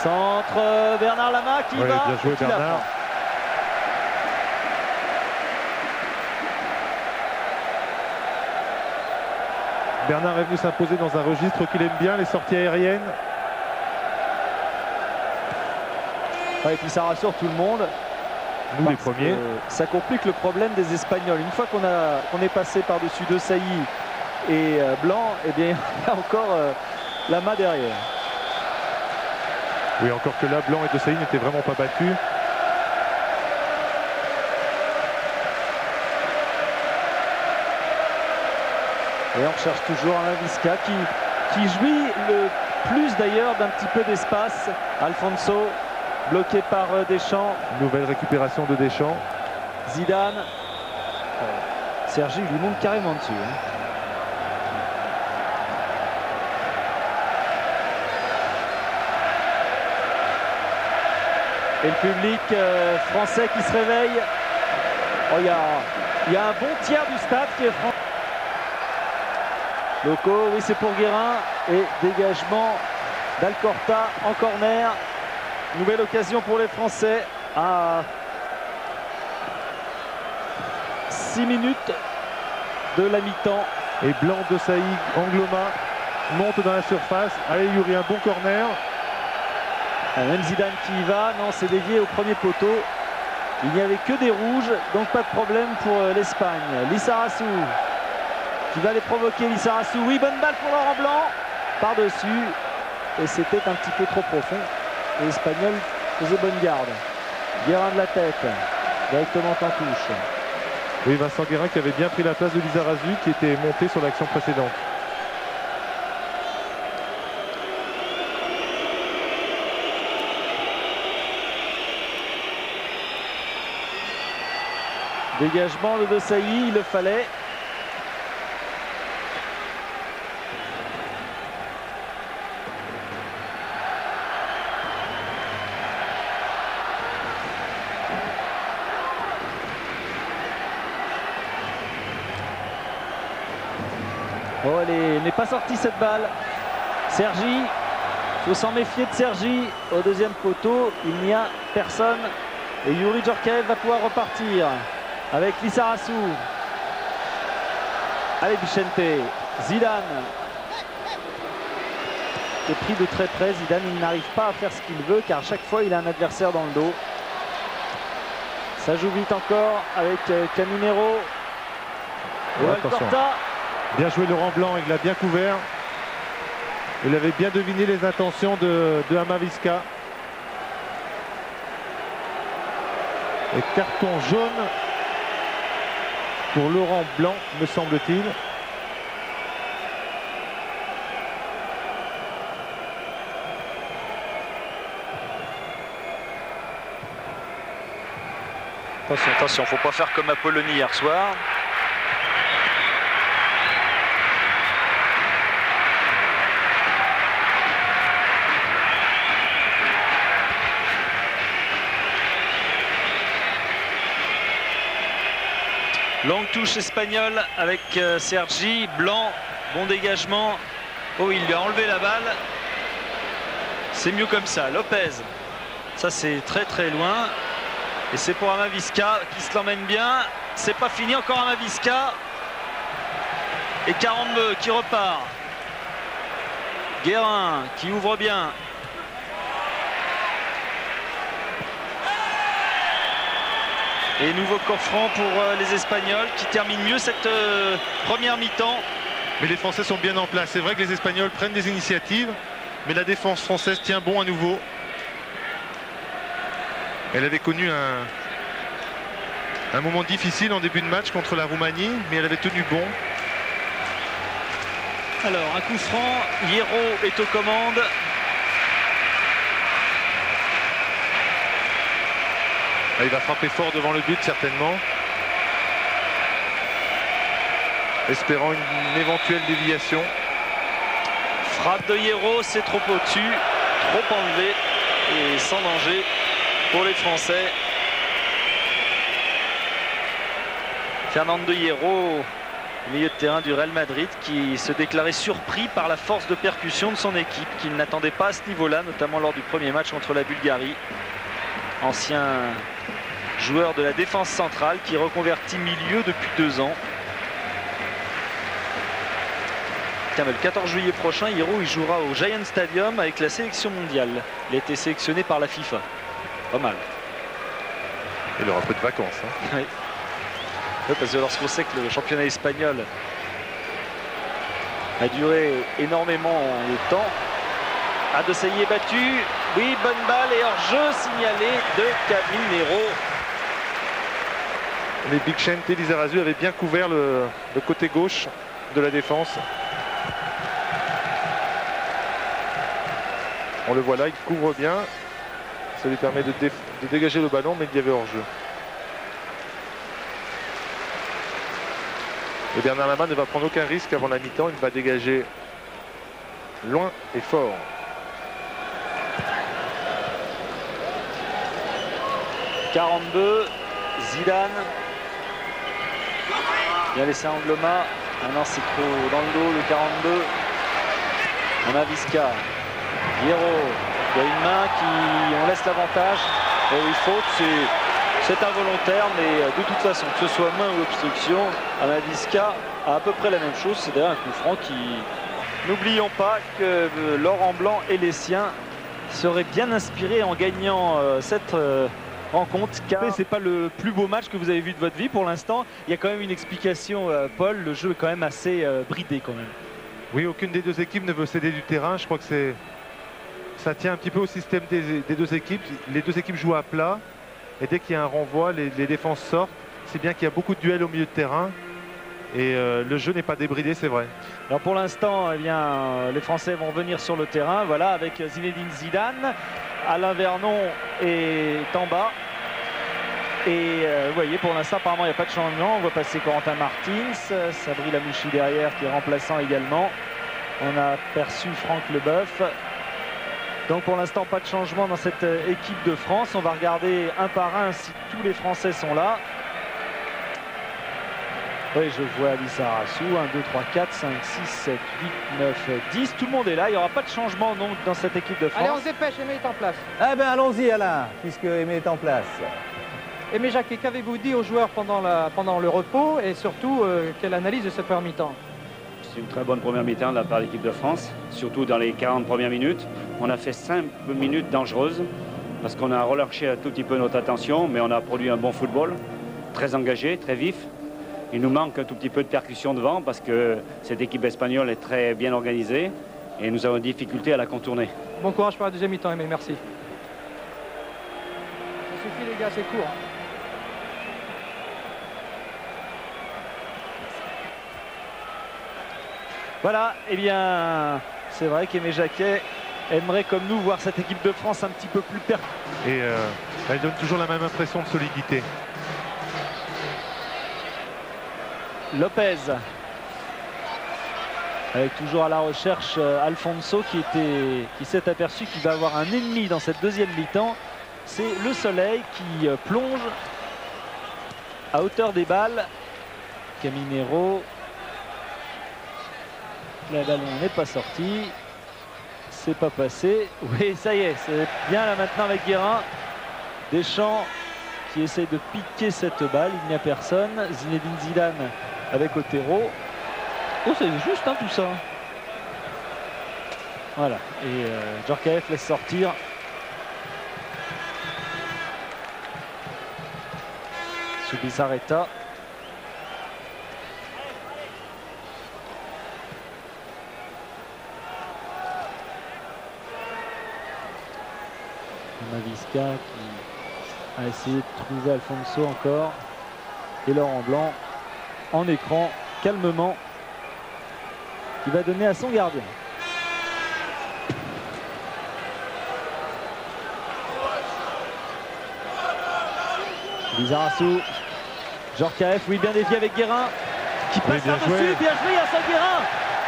Centre, Bernard Lama qui va. Bien joué Bernard. Bernard est venu s'imposer dans un registre qu'il aime bien, les sorties aériennes. Et puis ça rassure tout le monde. Nous les premiers. Ça complique le problème des Espagnols. Une fois qu'on est passé par-dessus De Sailly et Blanc, eh bien, il y a encore Lama derrière. Oui, encore que là, Blanc et De Sailly n'étaient vraiment pas battus. Et on recherche toujours Alain Visca qui jouit le plus d'ailleurs d'un petit peu d'espace. Alfonso bloqué par Deschamps. Nouvelle récupération de Deschamps. Zidane. Sergi lui monte carrément dessus. Et le public français qui se réveille. Oh, il y a un bon tiers du stade qui est français. Loco, oui, c'est pour Guérin. Et dégagement d'Alcorta en corner. Nouvelle occasion pour les Français à 6 minutes de la mi-temps. Et Blanc, De Sailly, Angloma monte dans la surface. Allez Yuri, un bon corner. Même Zidane qui y va. Non, c'est dévié au premier poteau. Il n'y avait que des rouges, donc pas de problème pour l'Espagne. Lizarazu qui va les provoquer. Lizarazu, oui, bonne balle pour Laurent Blanc. Par-dessus. Et c'était un petit peu trop profond. Les Espagnols faisaient bonne garde. Guérin de la tête, directement en touche. Oui, Vincent Guérin qui avait bien pris la place de Lizarazu qui était monté sur l'action précédente. Dégagement de Sailly, il le fallait. Oh, elle n'est pas sortie cette balle. Sergi, il faut s'en méfier de Sergi. Au deuxième poteau, il n'y a personne. Et Youri Djorkaeff va pouvoir repartir avec Lizarazu. Allez Vicente, Zidane. Est pris de très près. Zidane, il n'arrive pas à faire ce qu'il veut car à chaque fois il a un adversaire dans le dos. Ça joue vite encore avec Caminero. Oh, Alcorta. Bien joué Laurent Blanc, il l'a bien couvert. Il avait bien deviné les intentions de Amavisca. Et carton jaune pour Laurent Blanc, me semble-t-il. Attention, attention, faut pas faire comme Apollonie hier soir. Longue touche espagnole avec Sergi. Blanc, bon dégagement. Oh, il lui a enlevé la balle. C'est mieux comme ça. Lopez, ça c'est très très loin. Et c'est pour Amavisca qui se l'emmène bien. C'est pas fini, encore Amavisca. Et Carambeu qui repart. Guérin qui ouvre bien. Et nouveau corps franc pour les Espagnols qui terminent mieux cette première mi-temps. Mais les Français sont bien en place. C'est vrai que les Espagnols prennent des initiatives, mais la défense française tient bon à nouveau. Elle avait connu un moment difficile en début de match contre la Roumanie, mais elle avait tenu bon. Alors, un coup franc, Hierro est aux commandes. Il va frapper fort devant le but, certainement. Espérant une éventuelle déviation. Frappe de Hierro, c'est trop au-dessus, trop enlevé et sans danger pour les Français. Fernando Hierro, milieu de terrain du Real Madrid, qui se déclarait surpris par la force de percussion de son équipe, qu'il n'attendait pas à ce niveau-là, notamment lors du premier match contre la Bulgarie. Ancien joueur de la défense centrale qui reconvertit milieu depuis 2 ans. Le 14 juillet prochain, Hierro il jouera au Giant Stadium avec la sélection mondiale. Il a été sélectionné par la FIFA. Pas mal. Il aura peu de vacances. Hein. Oui. Oui, parce que lorsqu'on sait que le championnat espagnol a duré énormément de temps. Adosseyi est battu. Oui, bonne balle et hors-jeu signalé de Caminero. Les Bixente et Lizarazu avaient bien couvert le côté gauche de la défense. On le voit là, il couvre bien. Ça lui permet de dégager le ballon, mais il y avait hors-jeu. Et Bernard Lama ne va prendre aucun risque avant la mi-temps. Il va dégager loin et fort. « 42, Zidane. Bien laissé à Angloma. Maintenant c'est trop dans le dos, le 42. On a Visca. Hierro, il y a une main qui, on laisse l'avantage. Et oui, faute, c'est involontaire, mais de toute façon, que ce soit main ou obstruction, Amavisca a à peu près la même chose. C'est d'ailleurs un coup franc qui, n'oublions pas que Laurent Blanc et les siens seraient bien inspirés en gagnant cette rencontre. Car c'est pas le plus beau match que vous avez vu de votre vie pour l'instant. Il y a quand même une explication, Paul. Le jeu est quand même assez bridé quand même. Oui, aucune des deux équipes ne veut céder du terrain. Je crois que ça tient un petit peu au système des deux équipes. Les deux équipes jouent à plat. Et dès qu'il y a un renvoi, les défenses sortent. C'est bien qu'il y a beaucoup de duels au milieu de terrain. Et le jeu n'est pas débridé, c'est vrai. Alors pour l'instant, eh bien, les Français vont venir sur le terrain. Voilà, avec Zinedine Zidane. Alain Vernon est en bas. Et vous voyez, pour l'instant, apparemment, il n'y a pas de changement. On voit passer Corentin Martins. Sabri Lamouchi derrière, qui est remplaçant également. On a aperçu Franck Leboeuf. Donc pour l'instant, pas de changement dans cette équipe de France. On va regarder un par un si tous les Français sont là. Oui, je vois Lizarazu, 1, 2, 3, 4, 5, 6, 7, 8, 9, 10. Tout le monde est là. Il n'y aura pas de changement donc, dans cette équipe de France. Allez, on se dépêche, Aimé est en place. Eh bien, allons-y, Alain, puisque Aimé est en place. Aimé Jacquet, qu'avez-vous dit aux joueurs pendant le repos et surtout, quelle analyse de cette première mi-temps? C'est une très bonne première mi-temps de la part de l'équipe de France, surtout dans les 40 premières minutes. On a fait 5 minutes dangereuses parce qu'on a relâché un tout petit peu notre attention, mais on a produit un bon football, très engagé, très vif. Il nous manque un tout petit peu de percussion devant parce que cette équipe espagnole est très bien organisée et nous avons des difficultés à la contourner. Bon courage pour la deuxième mi-temps, Aimé, merci. Ça suffit les gars, c'est court. Voilà, eh bien, c'est vrai qu'Aimé Jacquet aimerait, comme nous, voir cette équipe de France un petit peu plus percutante. Et elle donne toujours la même impression de solidité. Lopez. Avec toujours à la recherche Alfonso qui s'est aperçu qu'il va avoir un ennemi dans cette deuxième mi-temps. C'est le soleil qui plonge à hauteur des balles. Caminero. Le ballon n'est pas sorti. C'est pas passé. Oui, ça y est, c'est bien là maintenant avec Guérin. Deschamps qui essaye de piquer cette balle. Il n'y a personne. Zinedine Zidane avec Otero. Oh, c'est juste hein, tout ça. Voilà. Et Djorkaeff laisse sortir. Subisarreta. Visca qui a essayé de trouver Alfonso encore. Et Laurent Blanc en écran calmement. qui va donner à son gardien. Lizarazu, Djorkaeff, oui, bien dévié avec Guérin qui passe par-dessus, bien joué à son Guérin.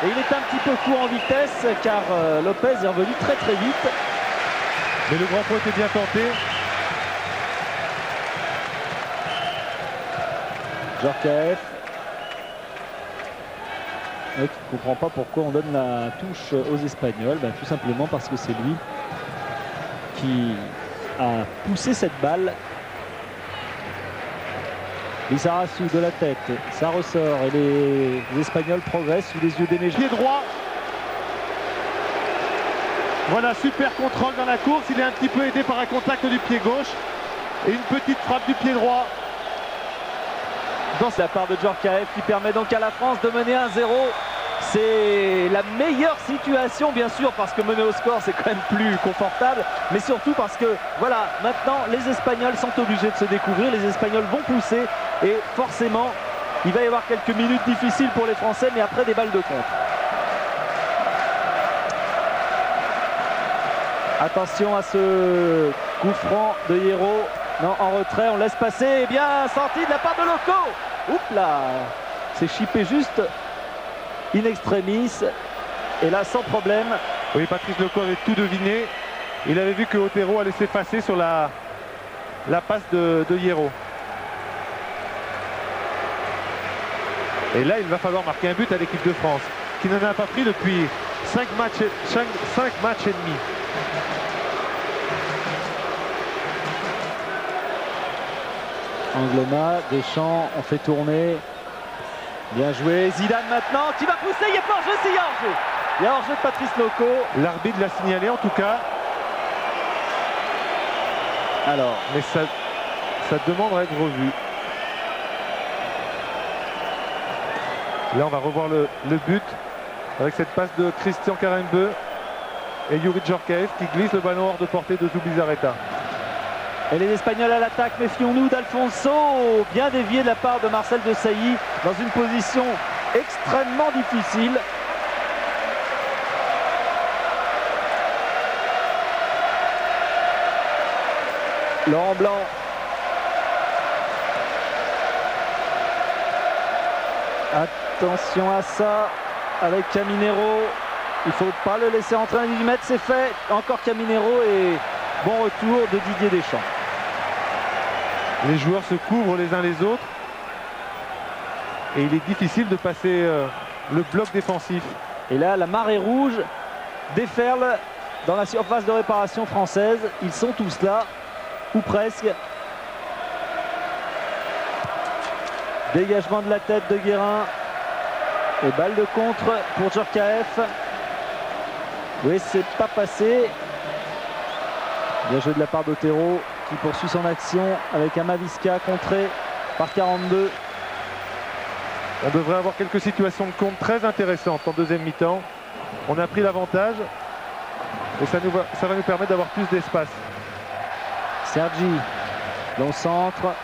Et il est un petit peu court en vitesse car Lopez est revenu très très vite. Mais le grand point était bien tenté. Djorkaeff. Qui ne comprend pas pourquoi on donne la touche aux Espagnols. Ben, tout simplement parce que c'est lui qui a poussé cette balle. Lizarazu de la tête, ça ressort et les Espagnols progressent sous les yeux d'Aimé Jacquet. Pied droit. Voilà, super contrôle dans la course. Il est un petit peu aidé par un contact du pied gauche et une petite frappe du pied droit. Dans la part de Djorkaeff qui permet donc à la France de mener 1-0. C'est la meilleure situation bien sûr parce que mener au score c'est quand même plus confortable, mais surtout parce que voilà, maintenant les Espagnols sont obligés de se découvrir, les Espagnols vont pousser et forcément il va y avoir quelques minutes difficiles pour les Français, mais après des balles de contre. Attention à ce coup franc de Hierro. Non, en retrait, on laisse passer. Et bien sorti de la part de Loco. Oups là, c'est chippé juste in extremis. Et là, sans problème. Oui, Patrice Loco avait tout deviné. Il avait vu que Otero allait s'effacer sur la passe de Hierro. Et là, il va falloir marquer un but à l'équipe de France, qui n'en a pas pris depuis 5 matchs et demi. Angloma, Deschamps, on fait tourner. Bien joué. Zidane maintenant qui va pousser. Il y a pas hors-jeu, c'est hors-jeu. Il y a hors-jeu de Patrice Loco. L'arbitre l'a signalé en tout cas. Alors, mais ça demande à être revu. Là, on va revoir le but avec cette passe de Christian Karembeu et Youri Djorkaeff qui glisse le ballon hors de portée de Zubizarreta. Et les Espagnols à l'attaque, méfions-nous d'Alfonso, bien dévié de la part de Marcel Desailly dans une position extrêmement difficile. Laurent Blanc. Attention à ça avec Caminero. Il ne faut pas le laisser entrer à 10 mètres, c'est fait. Encore Caminero et bon retour de Didier Deschamps. Les joueurs se couvrent les uns les autres et il est difficile de passer le bloc défensif. Et là, la marée rouge déferle dans la surface de réparation française. Ils sont tous là, ou presque. Dégagement de la tête de Guérin. Et balle de contre pour Djorkaeff. Oui, c'est pas passé. Bien joué de la part d'Otero qui poursuit son action avec Amavisca contré par 42. On devrait avoir quelques situations de compte très intéressantes en deuxième mi-temps. On a pris l'avantage et ça va nous permettre d'avoir plus d'espace. Sergi, long centre.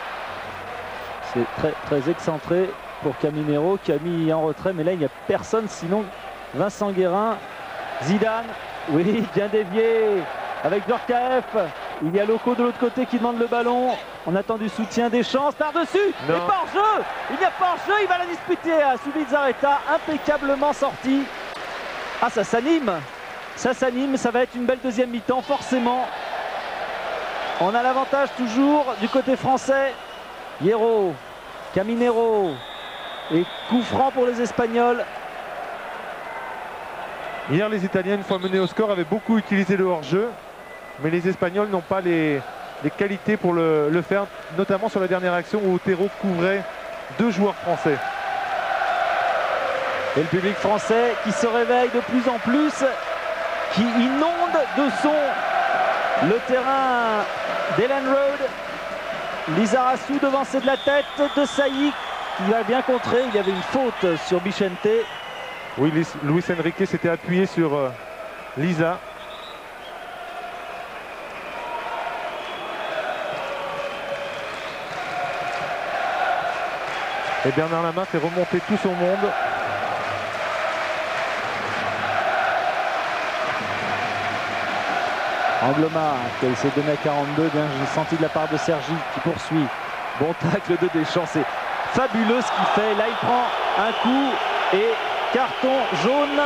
C'est très très excentré pour Caminero qui a mis en retrait, mais là il n'y a personne sinon Vincent Guérin. Zidane, oui, bien dévié avec Djorkaeff. Il y a Loco de l'autre côté qui demande le ballon. On attend du soutien, des chances par-dessus. Et pas hors-jeu. Il n'y a pas hors-jeu, il va la disputer à Zubizarreta, impeccablement sorti. Ah, ça s'anime. Ça s'anime, ça va être une belle deuxième mi-temps, forcément. On a l'avantage toujours du côté français. Hierro, Caminero et coup franc pour les Espagnols. Hier, les Italiens, une fois menés au score, avaient beaucoup utilisé le hors-jeu. Mais les Espagnols n'ont pas les qualités pour le faire, notamment sur la dernière action où Otero couvrait 2 joueurs français. Et le public français qui se réveille de plus en plus, qui inonde de son le terrain d'Ellen Road. Lizarazu devancé de la tête de Saïk qui va bien contrer. Il y avait une faute sur Bichente. Oui, Luis Enrique s'était appuyé sur Lisa. Et Bernard Lama fait remonter tout son monde. Angloma qui a essayé de donner à 42, bien senti de la part de Sergi qui poursuit. Bon tacle de Deschamps, c'est fabuleux ce qu'il fait. Là il prend un coup et carton jaune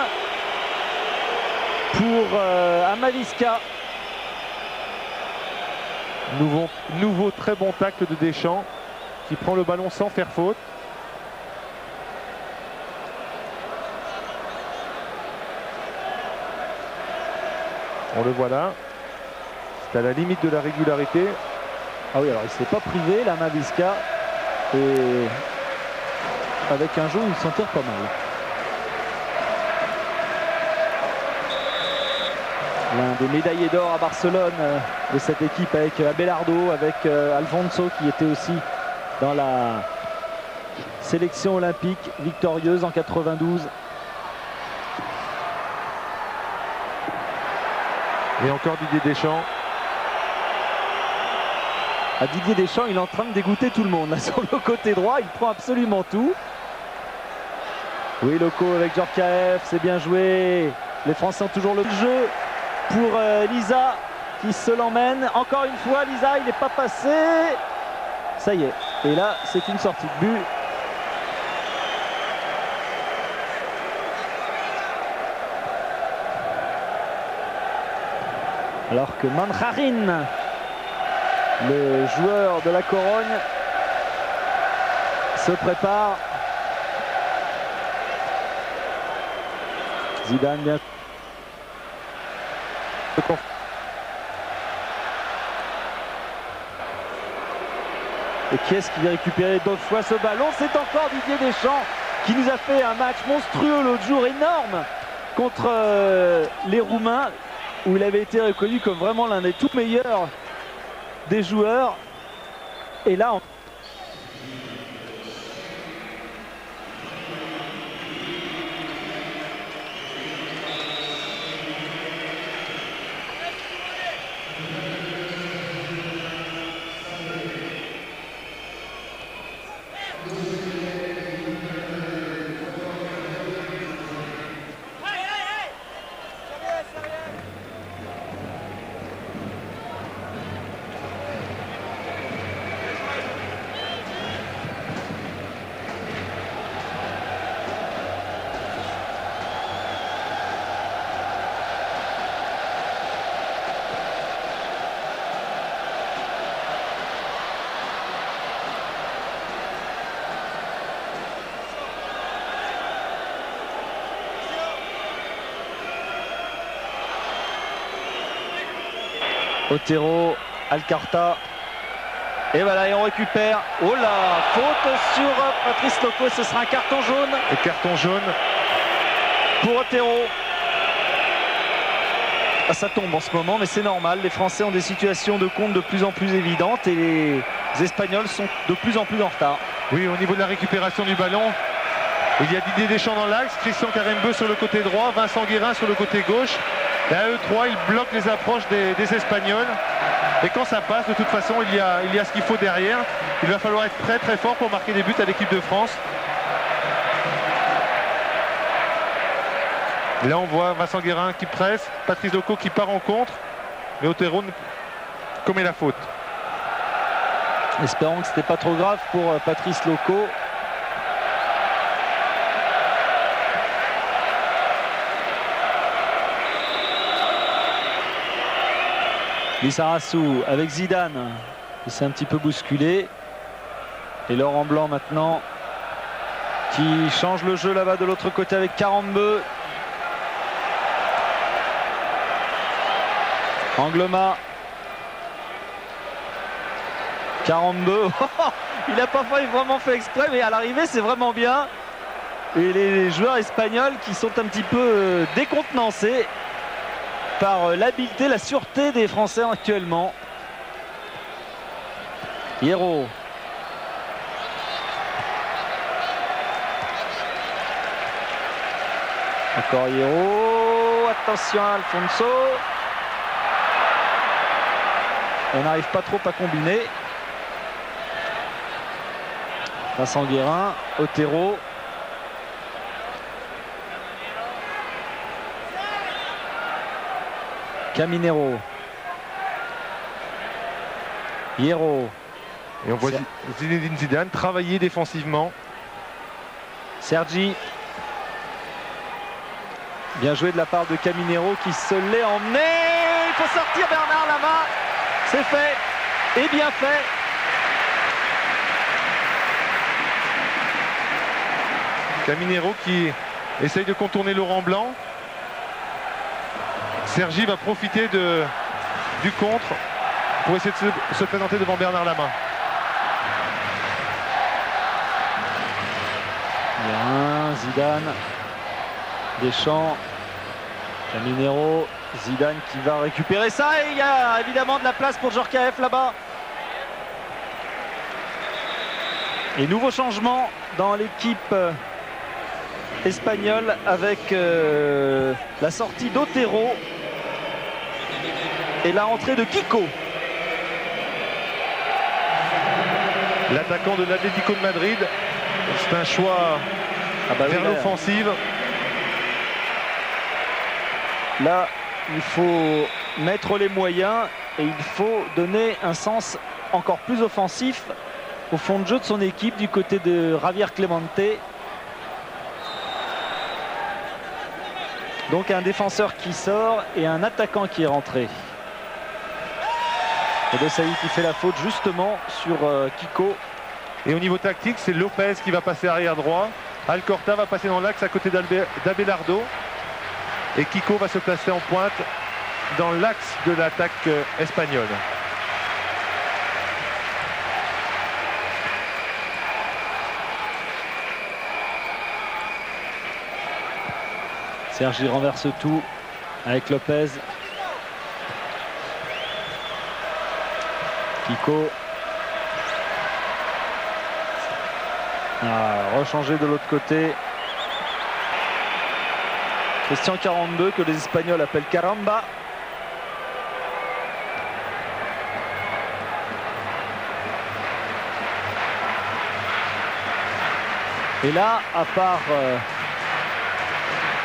pour Amavisca. Nouveau très bon tacle de Deschamps qui prend le ballon sans faire faute. On le voit là. C'est à la limite de la régularité. Ah oui, alors il ne s'est pas privé, la Amavisca. Et avec un jaune, il s'en tire pas mal. L'un des médaillés d'or à Barcelone de cette équipe avec Abelardo, avec Alfonso qui était aussi dans la sélection olympique victorieuse en 92. Et encore Didier Deschamps. À Didier Deschamps, il est en train de dégoûter tout le monde. Là, sur le côté droit, il prend absolument tout. Oui, Loco avec Djorkaeff, c'est bien joué. Les Français ont toujours le jeu pour Lisa qui se l'emmène. Encore une fois, Lisa, il n'est pas passé. Ça y est. Et là, c'est une sortie de but. Alors que Manjarin, le joueur de la Corogne, se prépare. Zidane bien. Et qui est-ce qui vient récupérer d'autres fois ce ballon? C'est encore Didier Deschamps qui nous a fait un match monstrueux l'autre jour, énorme, contre les Roumains, où il avait été reconnu comme vraiment l'un des tout meilleurs des joueurs. Et là, Otero, Alcarta. Et voilà, et on récupère. Oh là, faute sur Patrice Loco, ce sera un carton jaune. Et carton jaune pour Otero. Ah, ça tombe en ce moment, mais c'est normal. Les Français ont des situations de compte de plus en plus évidentes et les Espagnols sont de plus en plus en retard. Oui, au niveau de la récupération du ballon, il y a Didier Deschamps dans l'axe, Christian Karembeu sur le côté droit, Vincent Guérin sur le côté gauche. Et à eux trois, ils bloquent les approches des Espagnols. Et quand ça passe, de toute façon, il y a ce qu'il faut derrière. Il va falloir être très très fort pour marquer des buts à l'équipe de France. Et là, on voit Vincent Guérin qui presse, Patrice Loco qui part en contre. Mais Otero commet la faute. Espérons que ce n'était pas trop grave pour Patrice Loco. Lissarassou avec Zidane, il s'est un petit peu bousculé. Et Laurent Blanc maintenant qui change le jeu là-bas de l'autre côté avec Karembeu. Angloma. Karembeu. Il n'a pas vraiment fait exprès, mais à l'arrivée c'est vraiment bien. Et les joueurs espagnols qui sont un petit peu décontenancés par l'habileté, la sûreté des Français actuellement. Hierro. Encore Hierro. Attention à Alfonso. On n'arrive pas trop à combiner. Vincent Guérin, Otero. Caminero. Hierro. Et on voit Zinedine Zidane travailler défensivement. Sergi. Bien joué de la part de Caminero qui se l'est emmené. Il faut sortir Bernard Lama. C'est fait. Et bien fait. Caminero qui essaye de contourner Laurent Blanc. Sergi va profiter du contre pour essayer de se présenter devant Bernard Lama. Bien, Zidane, Deschamps, Caminero, Zidane qui va récupérer ça et il y a évidemment de la place pour Djorkaeff là-bas. Et nouveau changement dans l'équipe espagnole avec la sortie d'Otero et la rentrée de Kiko. L'attaquant de l'Atlético de Madrid, c'est un choix vers l'offensive. Là, il faut mettre les moyens et il faut donner un sens encore plus offensif au fond de jeu de son équipe du côté de Javier Clemente. Donc un défenseur qui sort et un attaquant qui est rentré. Et de Saïd qui fait la faute justement sur Kiko. Et au niveau tactique, c'est Lopez qui va passer arrière droit. Alcorta va passer dans l'axe à côté d'Abelardo. Et Kiko va se placer en pointe dans l'axe de l'attaque espagnole. Sergi renverse tout avec Lopez. Kiko. Rechangé de l'autre côté. Christian 42 que les Espagnols appellent Caramba. Et là, à part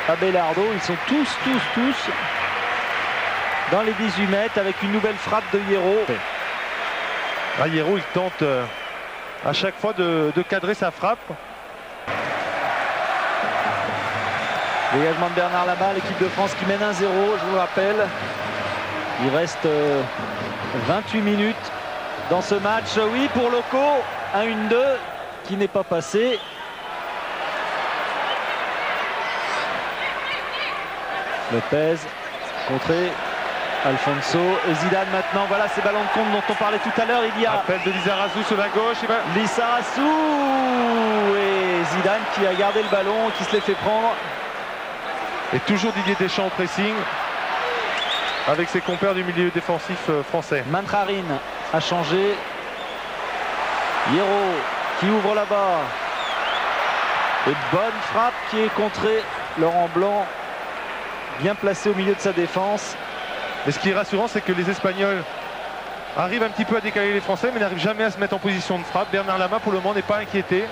Abelardo, ils sont tous dans les 18 mètres avec une nouvelle frappe de Hierro. Hierro, il tente à chaque fois de cadrer sa frappe. Dégagement de Bernard Lama, l'équipe de France qui mène 1-0, je vous le rappelle. Il reste 28 minutes dans ce match. Oui, pour Loco, 1-1-2 qui n'est pas passé. Lopez, contré, Alfonso et Zidane maintenant. Voilà ces ballons de compte dont on parlait tout à l'heure. Il y a appel de Lizarazu sur la gauche. Lizarazu et Zidane qui a gardé le ballon, qui se l'est fait prendre. Et toujours Didier Deschamps au pressing avec ses compères du milieu défensif français. Mantrarin a changé. Hierro qui ouvre là-bas. Et bonne frappe qui est contrée. Laurent Blanc bien placé au milieu de sa défense. Mais ce qui est rassurant, c'est que les Espagnols arrivent un petit peu à décaler les Français, mais n'arrivent jamais à se mettre en position de frappe. Bernard Lama, pour le moment, n'est pas inquiété.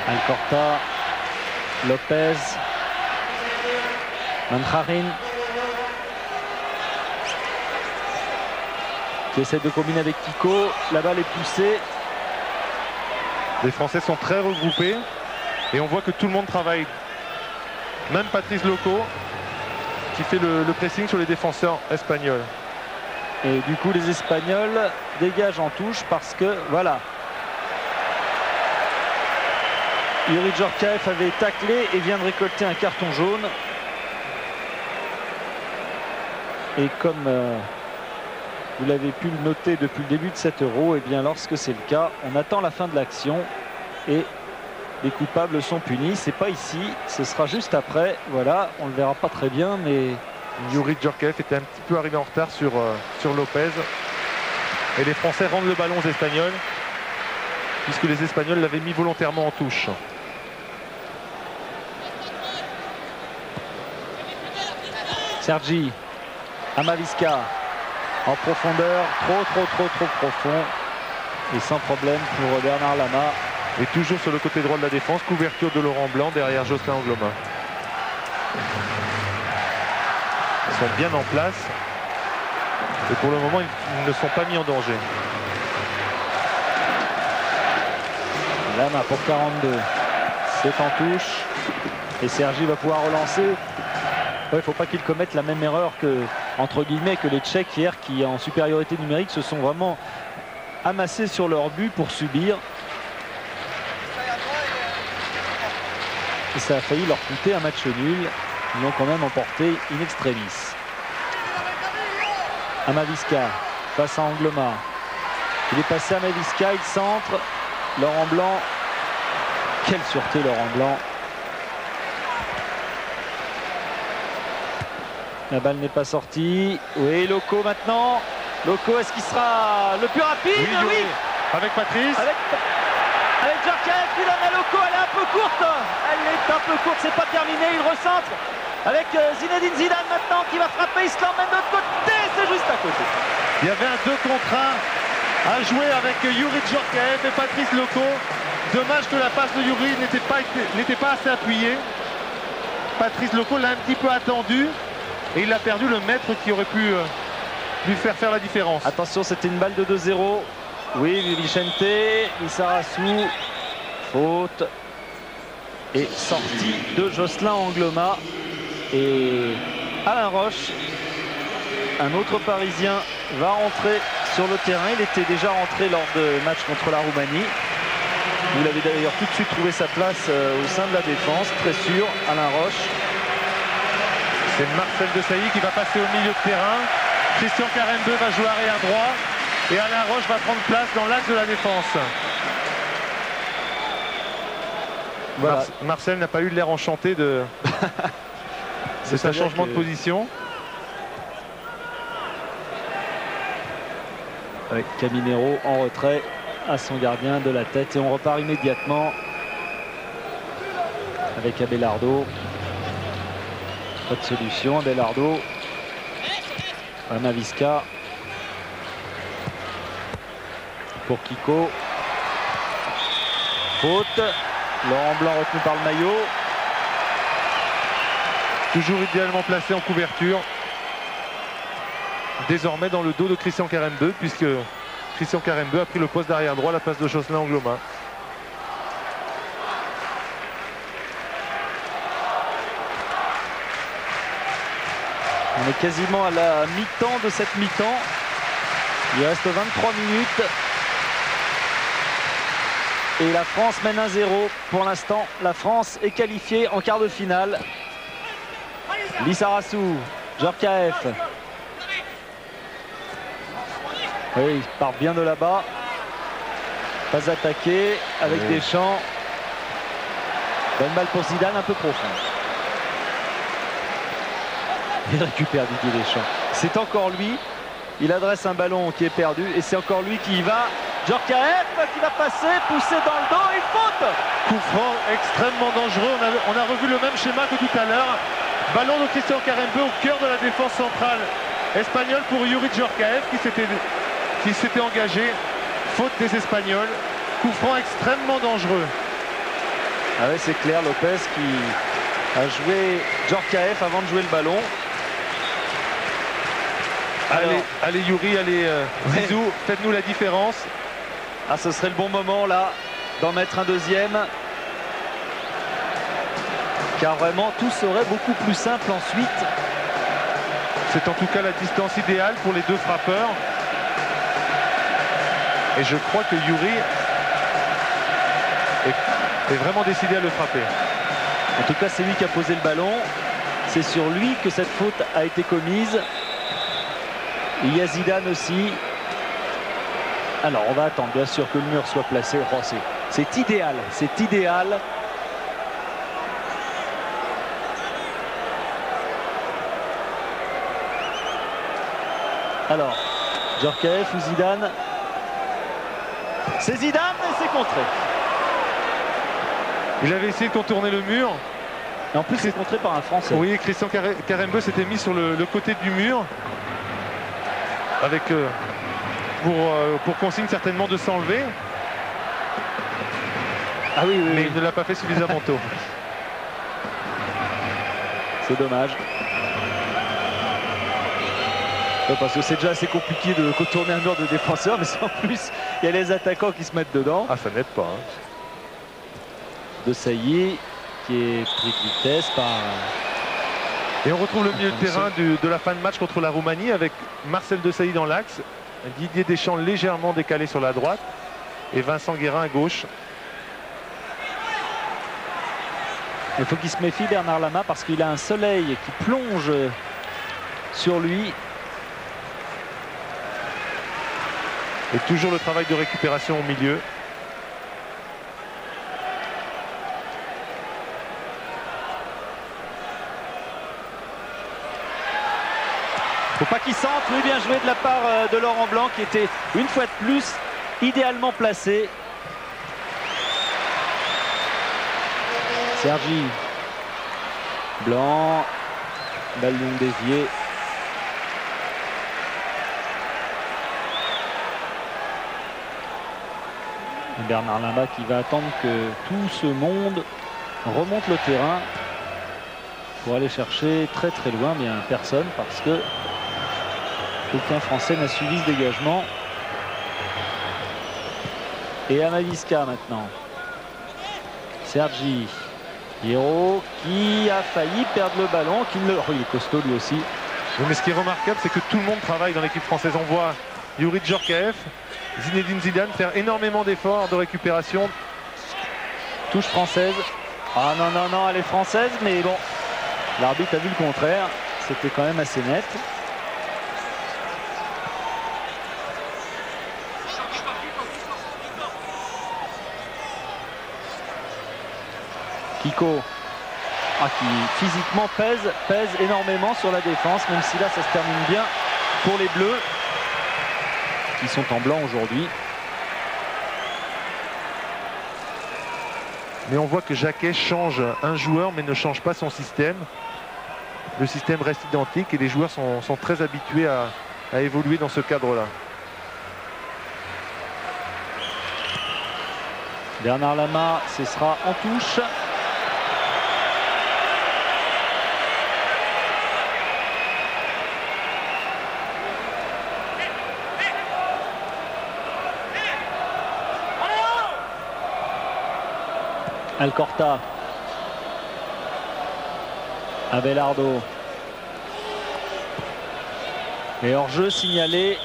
Alcorta, Lopez, Mantrarin qui essaie de combiner avec Kiko. La balle est poussée. Les Français sont très regroupés et on voit que tout le monde travaille. Même Patrice Loco qui fait le pressing sur les défenseurs espagnols. Et du coup les Espagnols dégagent en touche parce que voilà. Youri Djorkaeff avait taclé et vient de récolter un carton jaune. Et comme vous l'avez pu le noter depuis le début de cet Euro, et bien lorsque c'est le cas, on attend la fin de l'action et les coupables sont punis. C'est pas ici, ce sera juste après. Voilà, on le verra pas très bien, mais Youri Djorkaeff était un petit peu arrivé en retard sur Lopez. Et les Français rendent le ballon aux Espagnols, puisque les Espagnols l'avaient mis volontairement en touche. Sergi, Amavisca, en profondeur, trop profond. Et sans problème pour Bernard Lama. Et toujours sur le côté droit de la défense, couverture de Laurent Blanc derrière Jocelyn Angloma. Ils sont bien en place. Et pour le moment, ils ne sont pas mis en danger. Lama pour 42. C'est en touche. Et Sergi va pouvoir relancer. Il ne faut pas qu'il commette la même erreur que, entre guillemets, que les Tchèques hier qui, en supériorité numérique, se sont vraiment amassés sur leur but pour subir. Et ça a failli leur coûter un match nul. Ils l'ont quand même emporté in extremis. Amaviska face à Angloma. Il est passé à Amaviska, il centre. Laurent Blanc. Quelle sûreté Laurent Blanc. La balle n'est pas sortie. Oui, Loco maintenant. Loco, est-ce qu'il sera le plus rapide? Oui. Avec Patrice. Avec Djorkaeff qui donne à Loco. Elle est un peu courte. Elle est un peu courte, c'est pas terminé. Il recentre. Avec Zinedine Zidane maintenant qui va frapper. Il se l'emmène de l'autre côté. C'est juste à côté. Il y avait un 2 contre 1 à jouer avec Youri Djorkaeff et Patrice Loco. Dommage que la passe de Youri n'était pas assez appuyée. Patrice Loco l'a un petit peu attendu. Et il a perdu le maître qui aurait pu lui faire la différence. Attention, c'était une balle de 2-0. Oui, Vicente, Lissarassou, faute. Et sortie de Jocelyn Angloma. Et Alain Roche, un autre Parisien, va rentrer sur le terrain. Il était déjà rentré lors de match contre la Roumanie. Vous l'avez d'ailleurs tout de suite trouvé sa place au sein de la défense. Très sûr, Alain Roche. C'est Marcel Desailly qui va passer au milieu de terrain. Christian Karembeu va jouer arrière droit. Et Alain Roche va prendre place dans l'axe de la défense. Voilà. Marcel n'a pas eu l'air enchanté de sa changement de position. Avec Caminero en retrait à son gardien de la tête. Et on repart immédiatement avec Abelardo. Pas de solution, Abelardo. Amaviska. Pour Kiko. Faute. Laurent Blanc retenu par le maillot. Toujours idéalement placé en couverture. Désormais dans le dos de Christian Karembeu, puisque Christian Karembeu a pris le poste d'arrière droit à la place de Jocelyn Angloma. On est quasiment à la mi-temps de cette mi-temps. Il reste 23 minutes. Et la France mène 1-0. Pour l'instant, la France est qualifiée en quart de finale. Lissarassou, Djorkaeff. Oui, il part bien de là-bas. Pas attaqué avec Deschamps. Bonne balle pour Zidane, un peu profond. Il récupère Didier Deschamps. C'est encore lui. Il adresse un ballon qui est perdu. Et c'est encore lui qui y va. Djorkaeff qui va passer, pousser dans le dos. Il faute. Coup franc extrêmement dangereux. On a revu le même schéma que tout à l'heure. Ballon de Christian Karembeu au cœur de la défense centrale espagnole pour Youri Djorkaeff qui s'était engagé. Faute des Espagnols. Coup franc extrêmement dangereux. Ah ouais, c'est clair, Lopez qui a joué Djorkaeff avant de jouer le ballon. Allez Youri, allez Zizou, faites-nous la différence. Ah, ce serait le bon moment là d'en mettre un deuxième. Car vraiment tout serait beaucoup plus simple ensuite. C'est en tout cas la distance idéale pour les deux frappeurs. Et je crois que Youri est vraiment décidé à le frapper. En tout cas, c'est lui qui a posé le ballon. C'est sur lui que cette faute a été commise. Il y a Zidane aussi. Alors, on va attendre bien sûr que le mur soit placé. Oh, c'est idéal, c'est idéal. Alors, Djorkaeff ou Zidane? C'est Zidane et c'est contré. Il avait essayé de contourner le mur. Et en plus, c'est contré par un Français. Oui, Christian Karembeu s'était mis sur le côté du mur. Avec pour consigne certainement de s'enlever. Ah oui, mais il ne l'a pas fait suffisamment tôt. C'est dommage. Parce que c'est déjà assez compliqué de contourner un mur de défenseurs, mais en plus, il y a les attaquants qui se mettent dedans. Ah, ça n'aide pas. Hein. De Sailly qui est pris de vitesse par... Et on retrouve le milieu de terrain de la fin de match contre la Roumanie avec Marcel Desailly dans l'axe, Didier Deschamps légèrement décalé sur la droite et Vincent Guérin à gauche. Il faut qu'il se méfie, Bernard Lama, parce qu'il a un soleil qui plonge sur lui. Et toujours le travail de récupération au milieu. Faut pas qu'il centre, mais bien joué de la part de Laurent Blanc qui était une fois de plus idéalement placé. Sergi Blanc, ballon dévié. Bernard Lama qui va attendre que tout ce monde remonte le terrain pour aller chercher très très loin, mais il n'y a personne parce que aucun Français n'a suivi ce dégagement. Et Amavisca maintenant. Sergi Hiro qui a failli perdre le ballon, qui ne le... Oh, il est costaud lui aussi. Oui, mais ce qui est remarquable, c'est que tout le monde travaille dans l'équipe française. On voit Youri Djorkaeff, Zinedine Zidane faire énormément d'efforts de récupération. Touche française. Ah non, non, non, elle est française, mais bon, l'arbitre a vu le contraire. C'était quand même assez net. Kiko, qui physiquement pèse énormément sur la défense, même si là ça se termine bien pour les Bleus qui sont en blanc aujourd'hui. Mais on voit que Jacquet change un joueur mais ne change pas son système. Le système reste identique et les joueurs sont très habitués à évoluer dans ce cadre-là. Bernard Lama, ce sera en touche. Alcorta, Abelardo, et hors-jeu signalé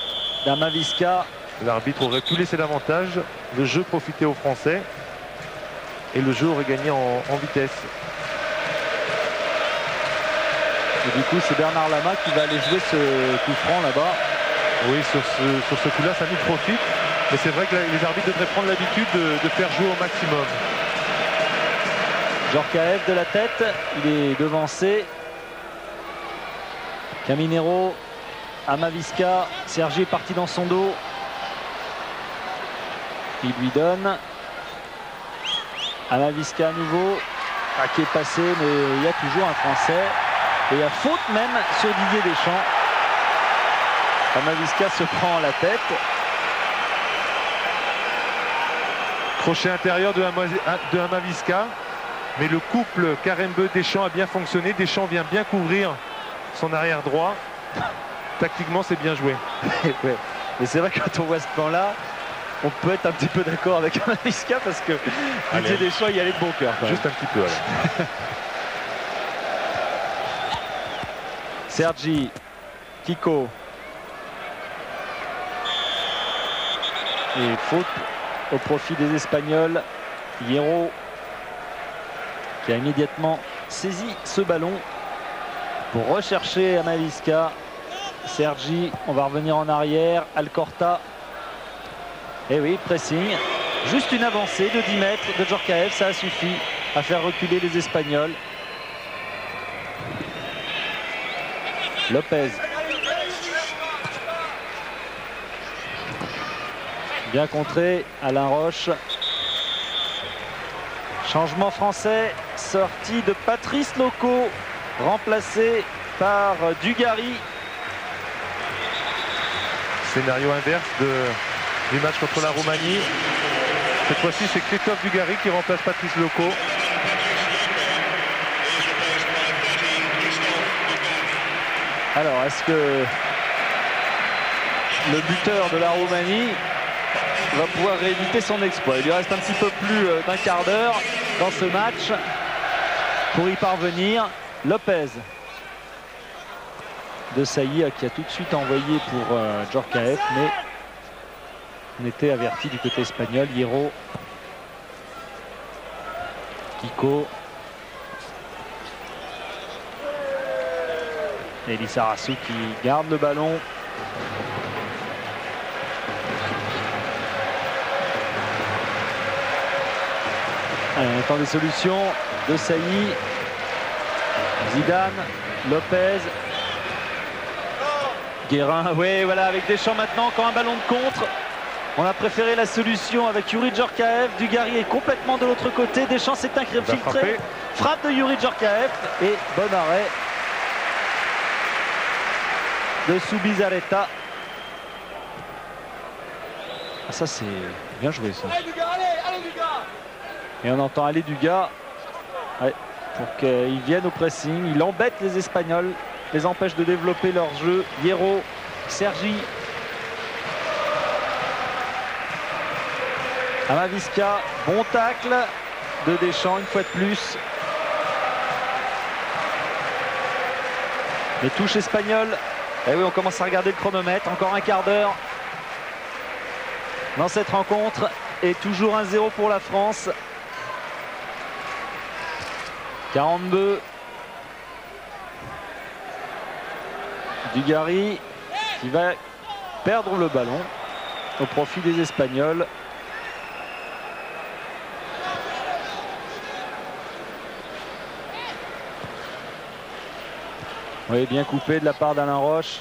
d'Amavisca. L'arbitre aurait pu laisser l'avantage, le jeu profitait aux Français et le jeu aurait gagné en vitesse. Et du coup c'est Bernard Lama qui va aller jouer ce coup franc là-bas. Oui, sur ce coup-là ça nous profite, mais c'est vrai que les arbitres devraient prendre l'habitude de faire jouer au maximum. Djorkaeff de la tête, il est devancé. Caminero, Amavisca, Sergi est parti dans son dos. Il lui donne. Amavisca à nouveau, qui est passé, mais il y a toujours un Français. Et il y a faute même sur Didier Deschamps. Amavisca se prend la tête. Crochet intérieur de Amavisca. Mais le couple Karembeu-Deschamps a bien fonctionné. Deschamps vient bien couvrir son arrière droit. Tactiquement, c'est bien joué. Ouais. Mais c'est vrai que quand on voit ce plan-là, on peut être un petit peu d'accord avec Amavisca parce que Didier Deschamps y allait de bon cœur. Juste un petit peu. Alors. Sergi, Kiko. Et faute au profit des Espagnols. Hierro qui a immédiatement saisi ce ballon pour rechercher Amavisca. Sergi, on va revenir en arrière. Alcorta. Et oui, pressing. Juste une avancée de 10 mètres de Djorkaeff, ça a suffi à faire reculer les Espagnols. Lopez. Bien contré, Alain Roche. Changement français, sortie de Patrice Loco, remplacé par Dugarry. Scénario inverse du match contre la Roumanie. Cette fois-ci, c'est Christophe Dugarry qui remplace Patrice Loco. Alors, est-ce que le buteur de la Roumanie va pouvoir rééditer son exploit. Il lui reste un petit peu plus d'un quart d'heure dans ce match pour y parvenir. Lopez de Sailly qui a tout de suite envoyé pour Djorkaeff, mais on était averti du côté espagnol. Hierro, Kiko et Lizarazu qui garde le ballon. Allez, on attend des solutions de Sailly, Zidane, Lopez, Guérin. Oui, voilà, avec Deschamps maintenant, encore un ballon de contre. On a préféré la solution avec Youri Djorkaeff. Dugarry est complètement de l'autre côté. Deschamps s'est infiltré. Frappe de Youri Djorkaeff et bon arrêt de Subizarreta. Ah, ça c'est bien joué ça. Et on entend aller Dugas, ouais, pour qu'ils viennent au pressing. Il embête les Espagnols, les empêche de développer leur jeu. Hierro, Sergi, Amavisca, bon tacle de Deschamps une fois de plus. Les touches espagnoles. Et oui, on commence à regarder le chronomètre. Encore un quart d'heure dans cette rencontre. Et toujours 1-0 pour la France. 42. Dugarry qui va perdre le ballon au profit des Espagnols. Oui, bien coupé de la part d'Alain Roche.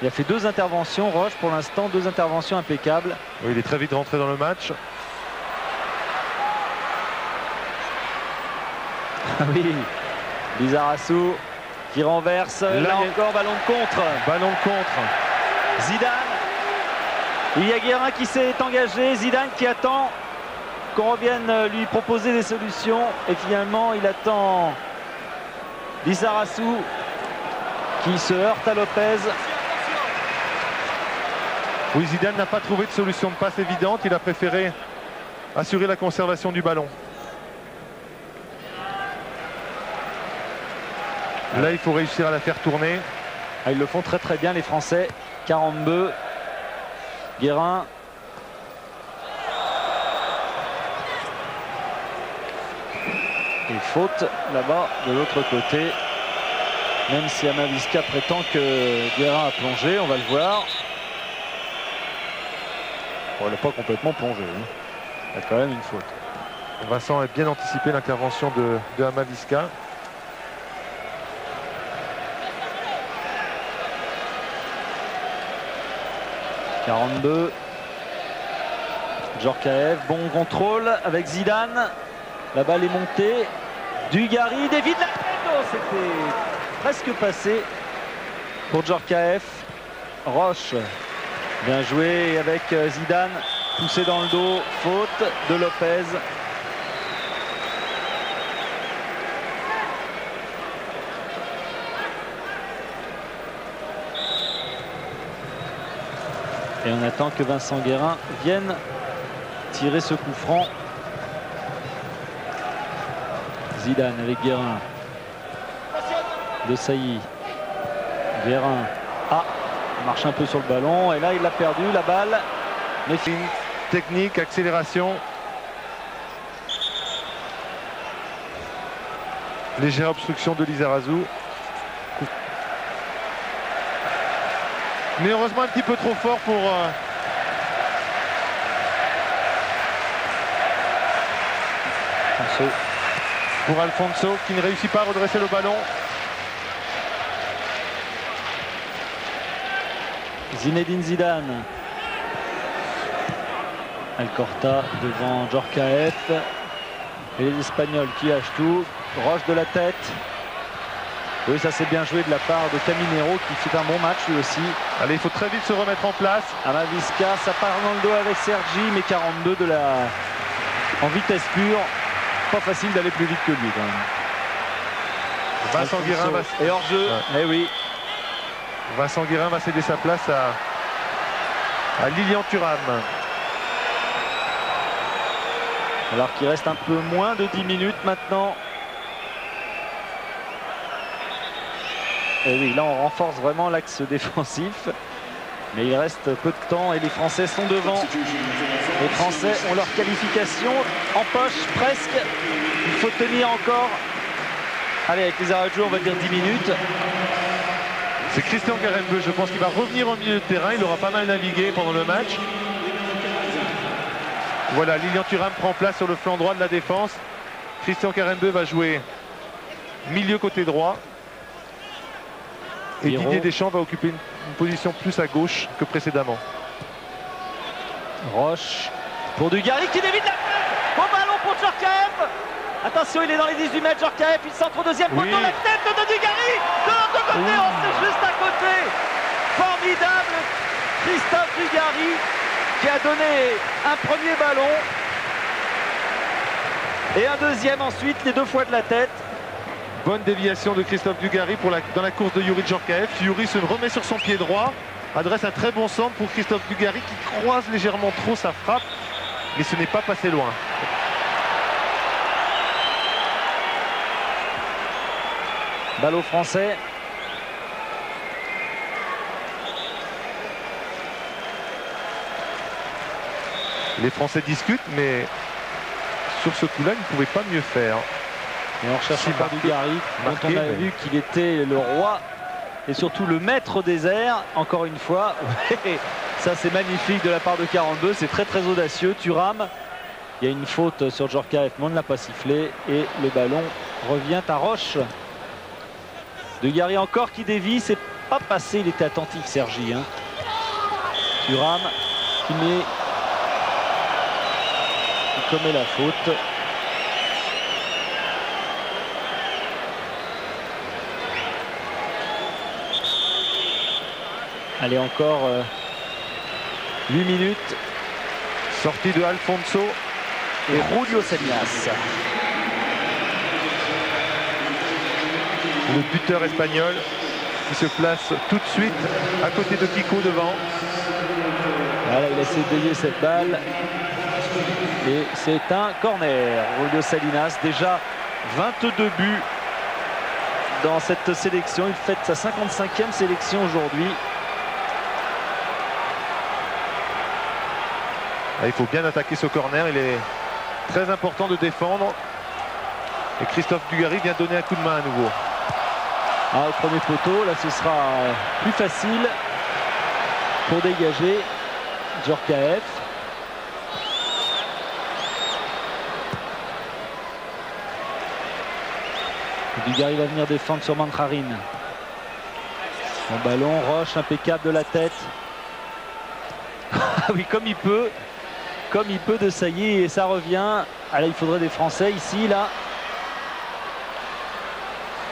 Il a fait 2 interventions, Roche, pour l'instant, 2 interventions impeccables. Oui, il est très vite rentré dans le match. Oui, Lizarazu qui renverse. Là encore, ballon de contre. Ballon de contre. Zidane. Il y a Guérin qui s'est engagé. Zidane qui attend qu'on revienne lui proposer des solutions. Et finalement, il attend Lizarazu qui se heurte à Lopez. Oui, Zidane n'a pas trouvé de solution de passe évidente. Il a préféré assurer la conservation du ballon. Là, il faut réussir à la faire tourner. Ah, ils le font très très bien les Français. 42. Guérin. Et faute là-bas de l'autre côté. Même si Amavisca prétend que Guérin a plongé, on va le voir. Bon, il n'a pas complètement plongé. Hein. Il y a quand même une faute. Vincent a bien anticipé l'intervention de Amavisca. « 42. Djorkaeff, bon contrôle avec Zidane. La balle est montée. Dugarry dévie de la tête. Oh, c'était presque passé pour Djorkaeff. Roche, bien joué avec Zidane. Poussé dans le dos. Faute de Lopez. Et on attend que Vincent Guérin vienne tirer ce coup franc. Zidane avec Guérin. De Sailly. Guérin. Ah, il marche un peu sur le ballon. Et là, il a perdu la balle. Mais technique, accélération. Légère obstruction de Lizarazu. Mais heureusement un petit peu trop fort pour Alfonso qui ne réussit pas à redresser le ballon. Zinedine Zidane. Alcorta devant Djorkaeff. Et les Espagnols qui lâchent tout. Roche de la tête. Oui, ça c'est bien joué de la part de Caminero qui fait un bon match lui aussi. Allez, il faut très vite se remettre en place. Amavisca, ça part dans le dos avec Sergi, mais 42 en vitesse pure. Pas facile d'aller plus vite que lui quand même. Vincent Guérin va... Et hors jeu, ouais. Eh oui. Vincent Guérin va céder sa place à Lilian Thuram. Alors qu'il reste un peu moins de 10 minutes maintenant. Et oui, là on renforce vraiment l'axe défensif. Mais il reste peu de temps et les Français sont devant. Les Français ont leur qualification en poche presque. Il faut tenir encore. Allez, avec les arrêts de jeu, on va dire 10 minutes. C'est Christian Karembeu, je pense qu'il va revenir au milieu de terrain. Il aura pas mal navigué pendant le match. Voilà, Lilian Thuram prend place sur le flanc droit de la défense. Christian Karembeu va jouer milieu côté droit. Et Hiro. Didier Deschamps va occuper une position plus à gauche que précédemment. Roche pour Dugarry qui dévie de la tête. Au ballon pour Djorkaeff. Attention, il est dans les 18 mètres, Djorkaeff. Il centre au deuxième poteau, Oui. la tête de Dugarry. De l'autre côté, on sait juste à côté. Formidable Christophe Dugarry qui a donné un premier ballon. Et un deuxième ensuite, les deux fois de la tête. Bonne déviation de Christophe Dugarry dans la course de Youri Djorkaeff. Youri se remet sur son pied droit, adresse un très bon centre pour Christophe Dugarry qui croise légèrement trop sa frappe, mais ce n'est pas passé loin. Balle français. Les Français discutent, mais sur ce coup-là, ils ne pouvaient pas mieux faire. Et on recherche Si, encore Dugarry, dont on a vu qu'il était le roi et surtout le maître des airs, encore une fois. Ça, c'est magnifique de la part de Karembeu, c'est très très audacieux. Thuram, il y a une faute sur Djorkaeff, mais on ne l'a pas sifflé et le ballon revient à Roche. Dugarry encore qui dévie, c'est pas passé, il était attentif Sergi. Hein. Thuram qui commet la faute. Allez, encore 8 minutes. Sortie de Alfonso et Julio Salinas. Le buteur espagnol qui se place tout de suite à côté de Kiko devant. Voilà, il a essayé de dévier cette balle. Et c'est un corner. Julio Salinas, déjà 22 buts dans cette sélection. Il fête sa 55e sélection aujourd'hui. Il faut bien attaquer ce corner, il est très important de défendre. Et Christophe Dugarry vient donner un coup de main à nouveau. Au premier poteau, là ce sera plus facile pour dégager Djorkaeff. Dugarry va venir défendre sur Mantrarin. Bon ballon, Roche impeccable de la tête. Ah oui, comme il peut de Sailly et ça revient. Ah là, il faudrait des Français ici, là.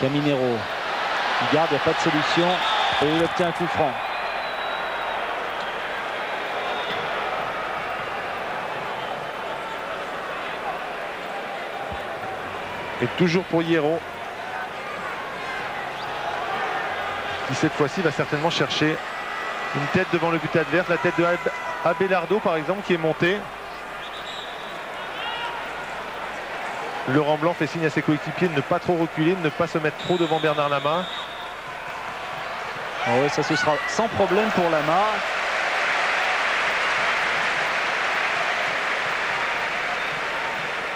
Caminero. Il garde, il n'y a pas de solution. Et il obtient un coup franc. Et toujours pour Hierro. Qui cette fois-ci va certainement chercher une tête devant le but adverse. La tête de Abelardo par exemple qui est montée. Laurent Blanc fait signe à ses coéquipiers de ne pas trop reculer, de ne pas se mettre trop devant Bernard Lama. Ah ouais, ça ce sera sans problème pour Lama.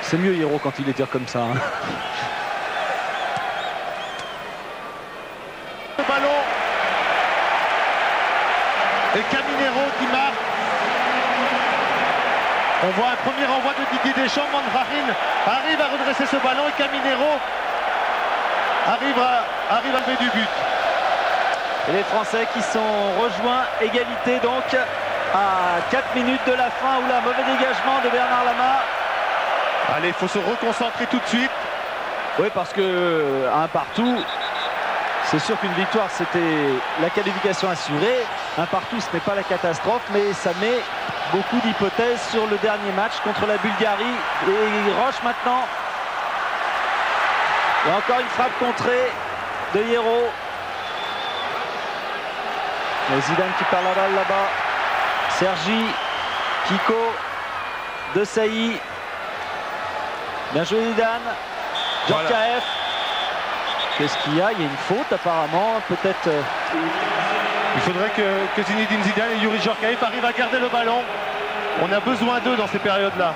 C'est mieux Hierro quand il les tire comme ça. Hein. Le ballon. Et Caminero qui marque. On voit un premier envoi de Didier Deschamps. Mandrarin arrive à redresser ce ballon et Caminero arrive à lever du but. Et les Français qui sont rejoints, égalité donc à 4 minutes de la fin. Oula, mauvais dégagement de Bernard Lama. Allez, il faut se reconcentrer tout de suite. Oui, parce que un partout, c'est sûr qu'une victoire, c'était la qualification assurée. Un partout, ce n'est pas la catastrophe, mais ça met beaucoup d'hypothèses sur le dernier match contre la Bulgarie. Et Roche maintenant. Et encore une frappe contrée de Hierro. Et Zidane qui perd la balle là-bas. Sergi, Kiko, De Sailly. Bien joué Zidane. Djorkaeff. Voilà. Qu'est-ce qu'il y a? Il y a une faute apparemment, peut-être. Il faudrait que Zinedine Zidane et Youri Djorkaeff arrivent à garder le ballon. On a besoin d'eux dans ces périodes-là.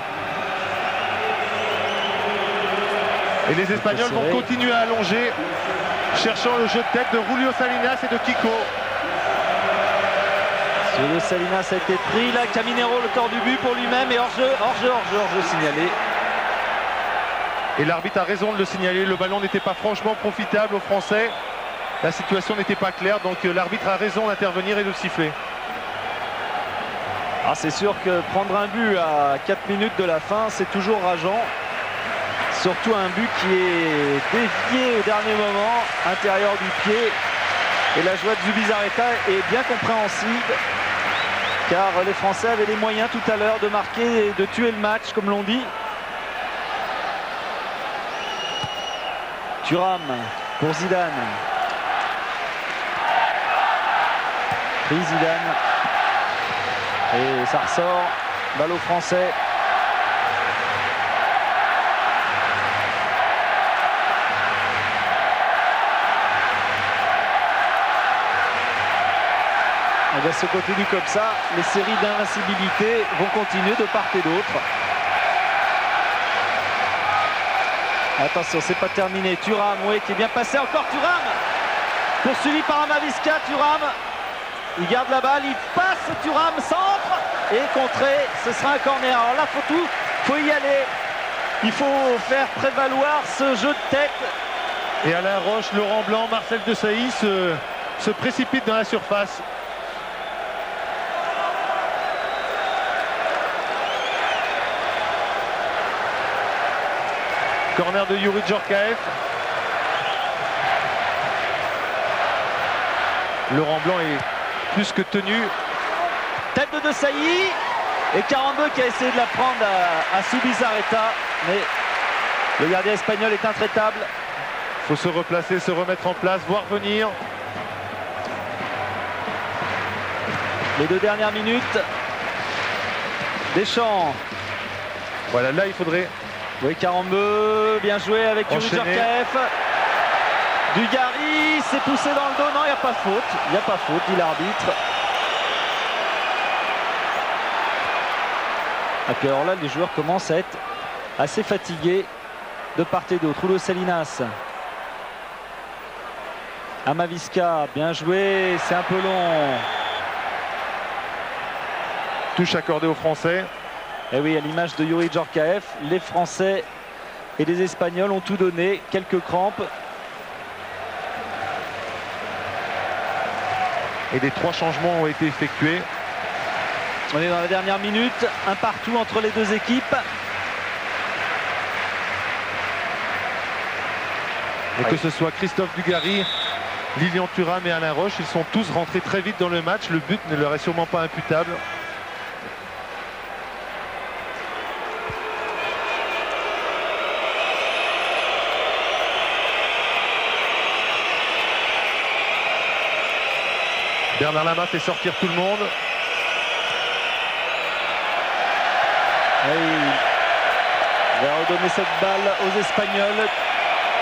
Et les Espagnols vont continuer à allonger, cherchant le jeu de tête de Julio Salinas et de Kiko. Julio Salinas a été pris, là, Caminero le corps du but pour lui-même et hors-jeu signalé. Et l'arbitre a raison de le signaler, le ballon n'était pas franchement profitable aux Français. La situation n'était pas claire, donc l'arbitre a raison d'intervenir et de le siffler. Ah, c'est sûr que prendre un but à 4 minutes de la fin, c'est toujours rageant. Surtout un but qui est dévié au dernier moment, intérieur du pied. Et la joie de Zubizarreta est bien compréhensible, car les Français avaient les moyens tout à l'heure de marquer et de tuer le match, comme l'on dit. Thuram pour Zidane. Pris Zidane. Et ça ressort. Balle aux Français. Et bien, ce continue comme ça, les séries d'invincibilité vont continuer de part et d'autre. Attention, c'est pas terminé. Thuram, oui, qui est bien passé. Encore Thuram. Poursuivi par Amavisca. Thuram. Il garde la balle. Il passe. Thuram centre. Et contré. Ce sera un corner. Alors là, faut y aller. Il faut faire prévaloir ce jeu de tête. Et Alain Roche, Laurent Blanc, Marcel Desailly se précipitent dans la surface. Corner de Youri Djorkaeff. Laurent Blanc est plus que tenu. Tête de Sailly. Et Carambeu qui a essayé de la prendre à Zubizarreta. Mais le gardien espagnol est intraitable. Il faut se replacer, se remettre en place, voir venir. Les 2 dernières minutes. Deschamps. Voilà, là il faudrait... Oui, Carambeu, bien joué avec Youri Djorkaeff. Dugarry s'est poussé dans le dos. Non, il n'y a pas faute. Il n'y a pas faute, dit l'arbitre. Et puis alors là, les joueurs commencent à être assez fatigués de part et d'autre. Julio Salinas. Amavisca, bien joué. C'est un peu long. Touche accordée aux Français. Et oui, à l'image de Youri Djorkaeff, les Français et les Espagnols ont tout donné, quelques crampes. Et les 3 changements ont été effectués. On est dans la dernière minute, un partout entre les deux équipes. Et que ce soit Christophe Dugarry, Lilian Thuram et Alain Roche, ils sont tous rentrés très vite dans le match. Le but ne leur est sûrement pas imputable. Bernard Lama fait sortir tout le monde. Il va redonner cette balle aux Espagnols.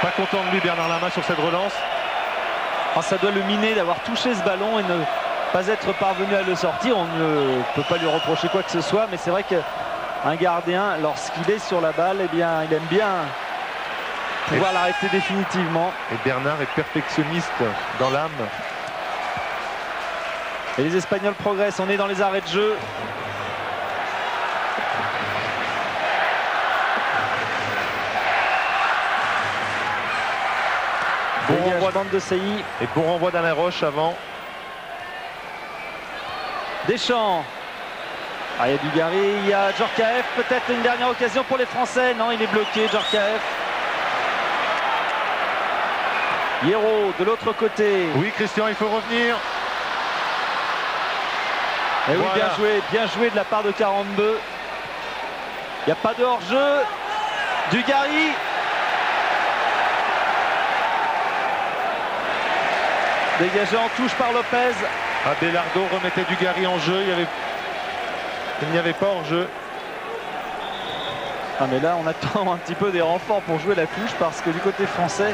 Pas content de lui Bernard Lama sur cette relance. Oh, ça doit le miner d'avoir touché ce ballon et ne pas être parvenu à le sortir. On ne peut pas lui reprocher quoi que ce soit, mais c'est vrai qu'un gardien, lorsqu'il est sur la balle, eh bien, il aime bien pouvoir l'arrêter définitivement. Et Bernard est perfectionniste dans l'âme. Et les Espagnols progressent, on est dans les arrêts de jeu. Bon renvoi de Sailly. Et bon renvoi d'Alain Roche avant. Deschamps. Ah, il y a Dugarry, il y a Djorkaeff. Peut-être une dernière occasion pour les Français. Non, il est bloqué, Djorkaeff. Hierro de l'autre côté. Oui, Christian, il faut revenir. Et oui, voilà. Bien joué de la part de Carambeu. Il n'y a pas de hors-jeu. Dugarry. Dégagé en touche par Lopez. Abelardo remettait Dugarry en jeu. Il y avait Il n'y avait pas hors-jeu. Ah mais là on attend un petit peu des renforts pour jouer la touche parce que du côté français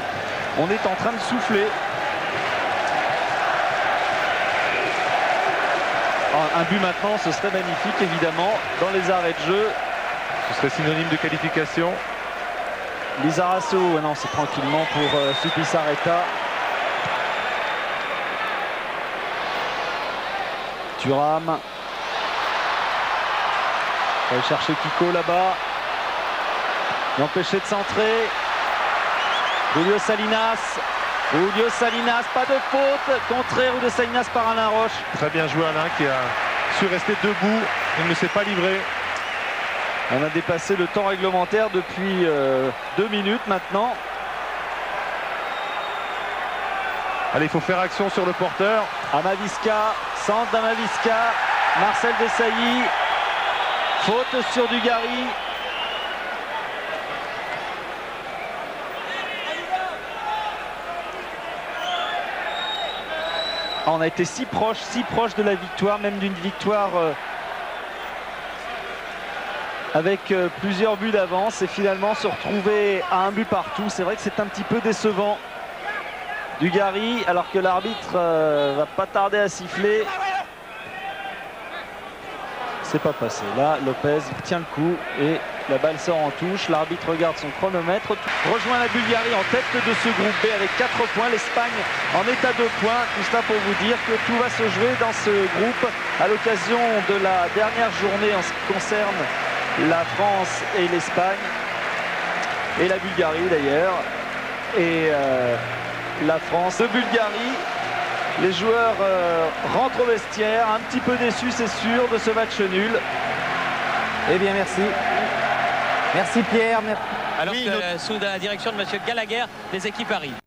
on est en train de souffler. Un but maintenant ce serait magnifique évidemment dans les arrêts de jeu. Ce serait synonyme de qualification. Lizarazu, non c'est tranquillement pour Supisarreta. Thuram. On va aller chercher Kiko là-bas. L'empêcher de centrer. Julio Salinas. Julio Salinas, pas de faute. Contré Julio Salinas par Alain Roche. Très bien joué Alain qui a su rester debout. Il ne s'est pas livré. On a dépassé le temps réglementaire depuis 2 minutes maintenant. Allez, il faut faire action sur le porteur. Amavisca, centre d'Amavisca. Marcel Desailly. Faute sur Dugarry. On a été si proche de la victoire, même d'une victoire avec plusieurs buts d'avance et finalement se retrouver à un but partout. C'est vrai que c'est un petit peu décevant. Dugarry, alors que l'arbitre va pas tarder à siffler. C'est pas passé. Là, Lopez il tient le coup et la balle sort en touche. L'arbitre regarde son chronomètre. Rejoint la Bulgarie en tête de ce groupe B avec 4 points. L'Espagne en est à 2 points. Tout cela pour vous dire que tout va se jouer dans ce groupe à l'occasion de la dernière journée en ce qui concerne la France et l'Espagne. Et la Bulgarie d'ailleurs. Et la France de Bulgarie. Les joueurs rentrent au vestiaire, un petit peu déçus c'est sûr de ce match nul. Eh bien merci. Merci Pierre. Alors que sous la direction de M. Gallagher, les équipes arrivent.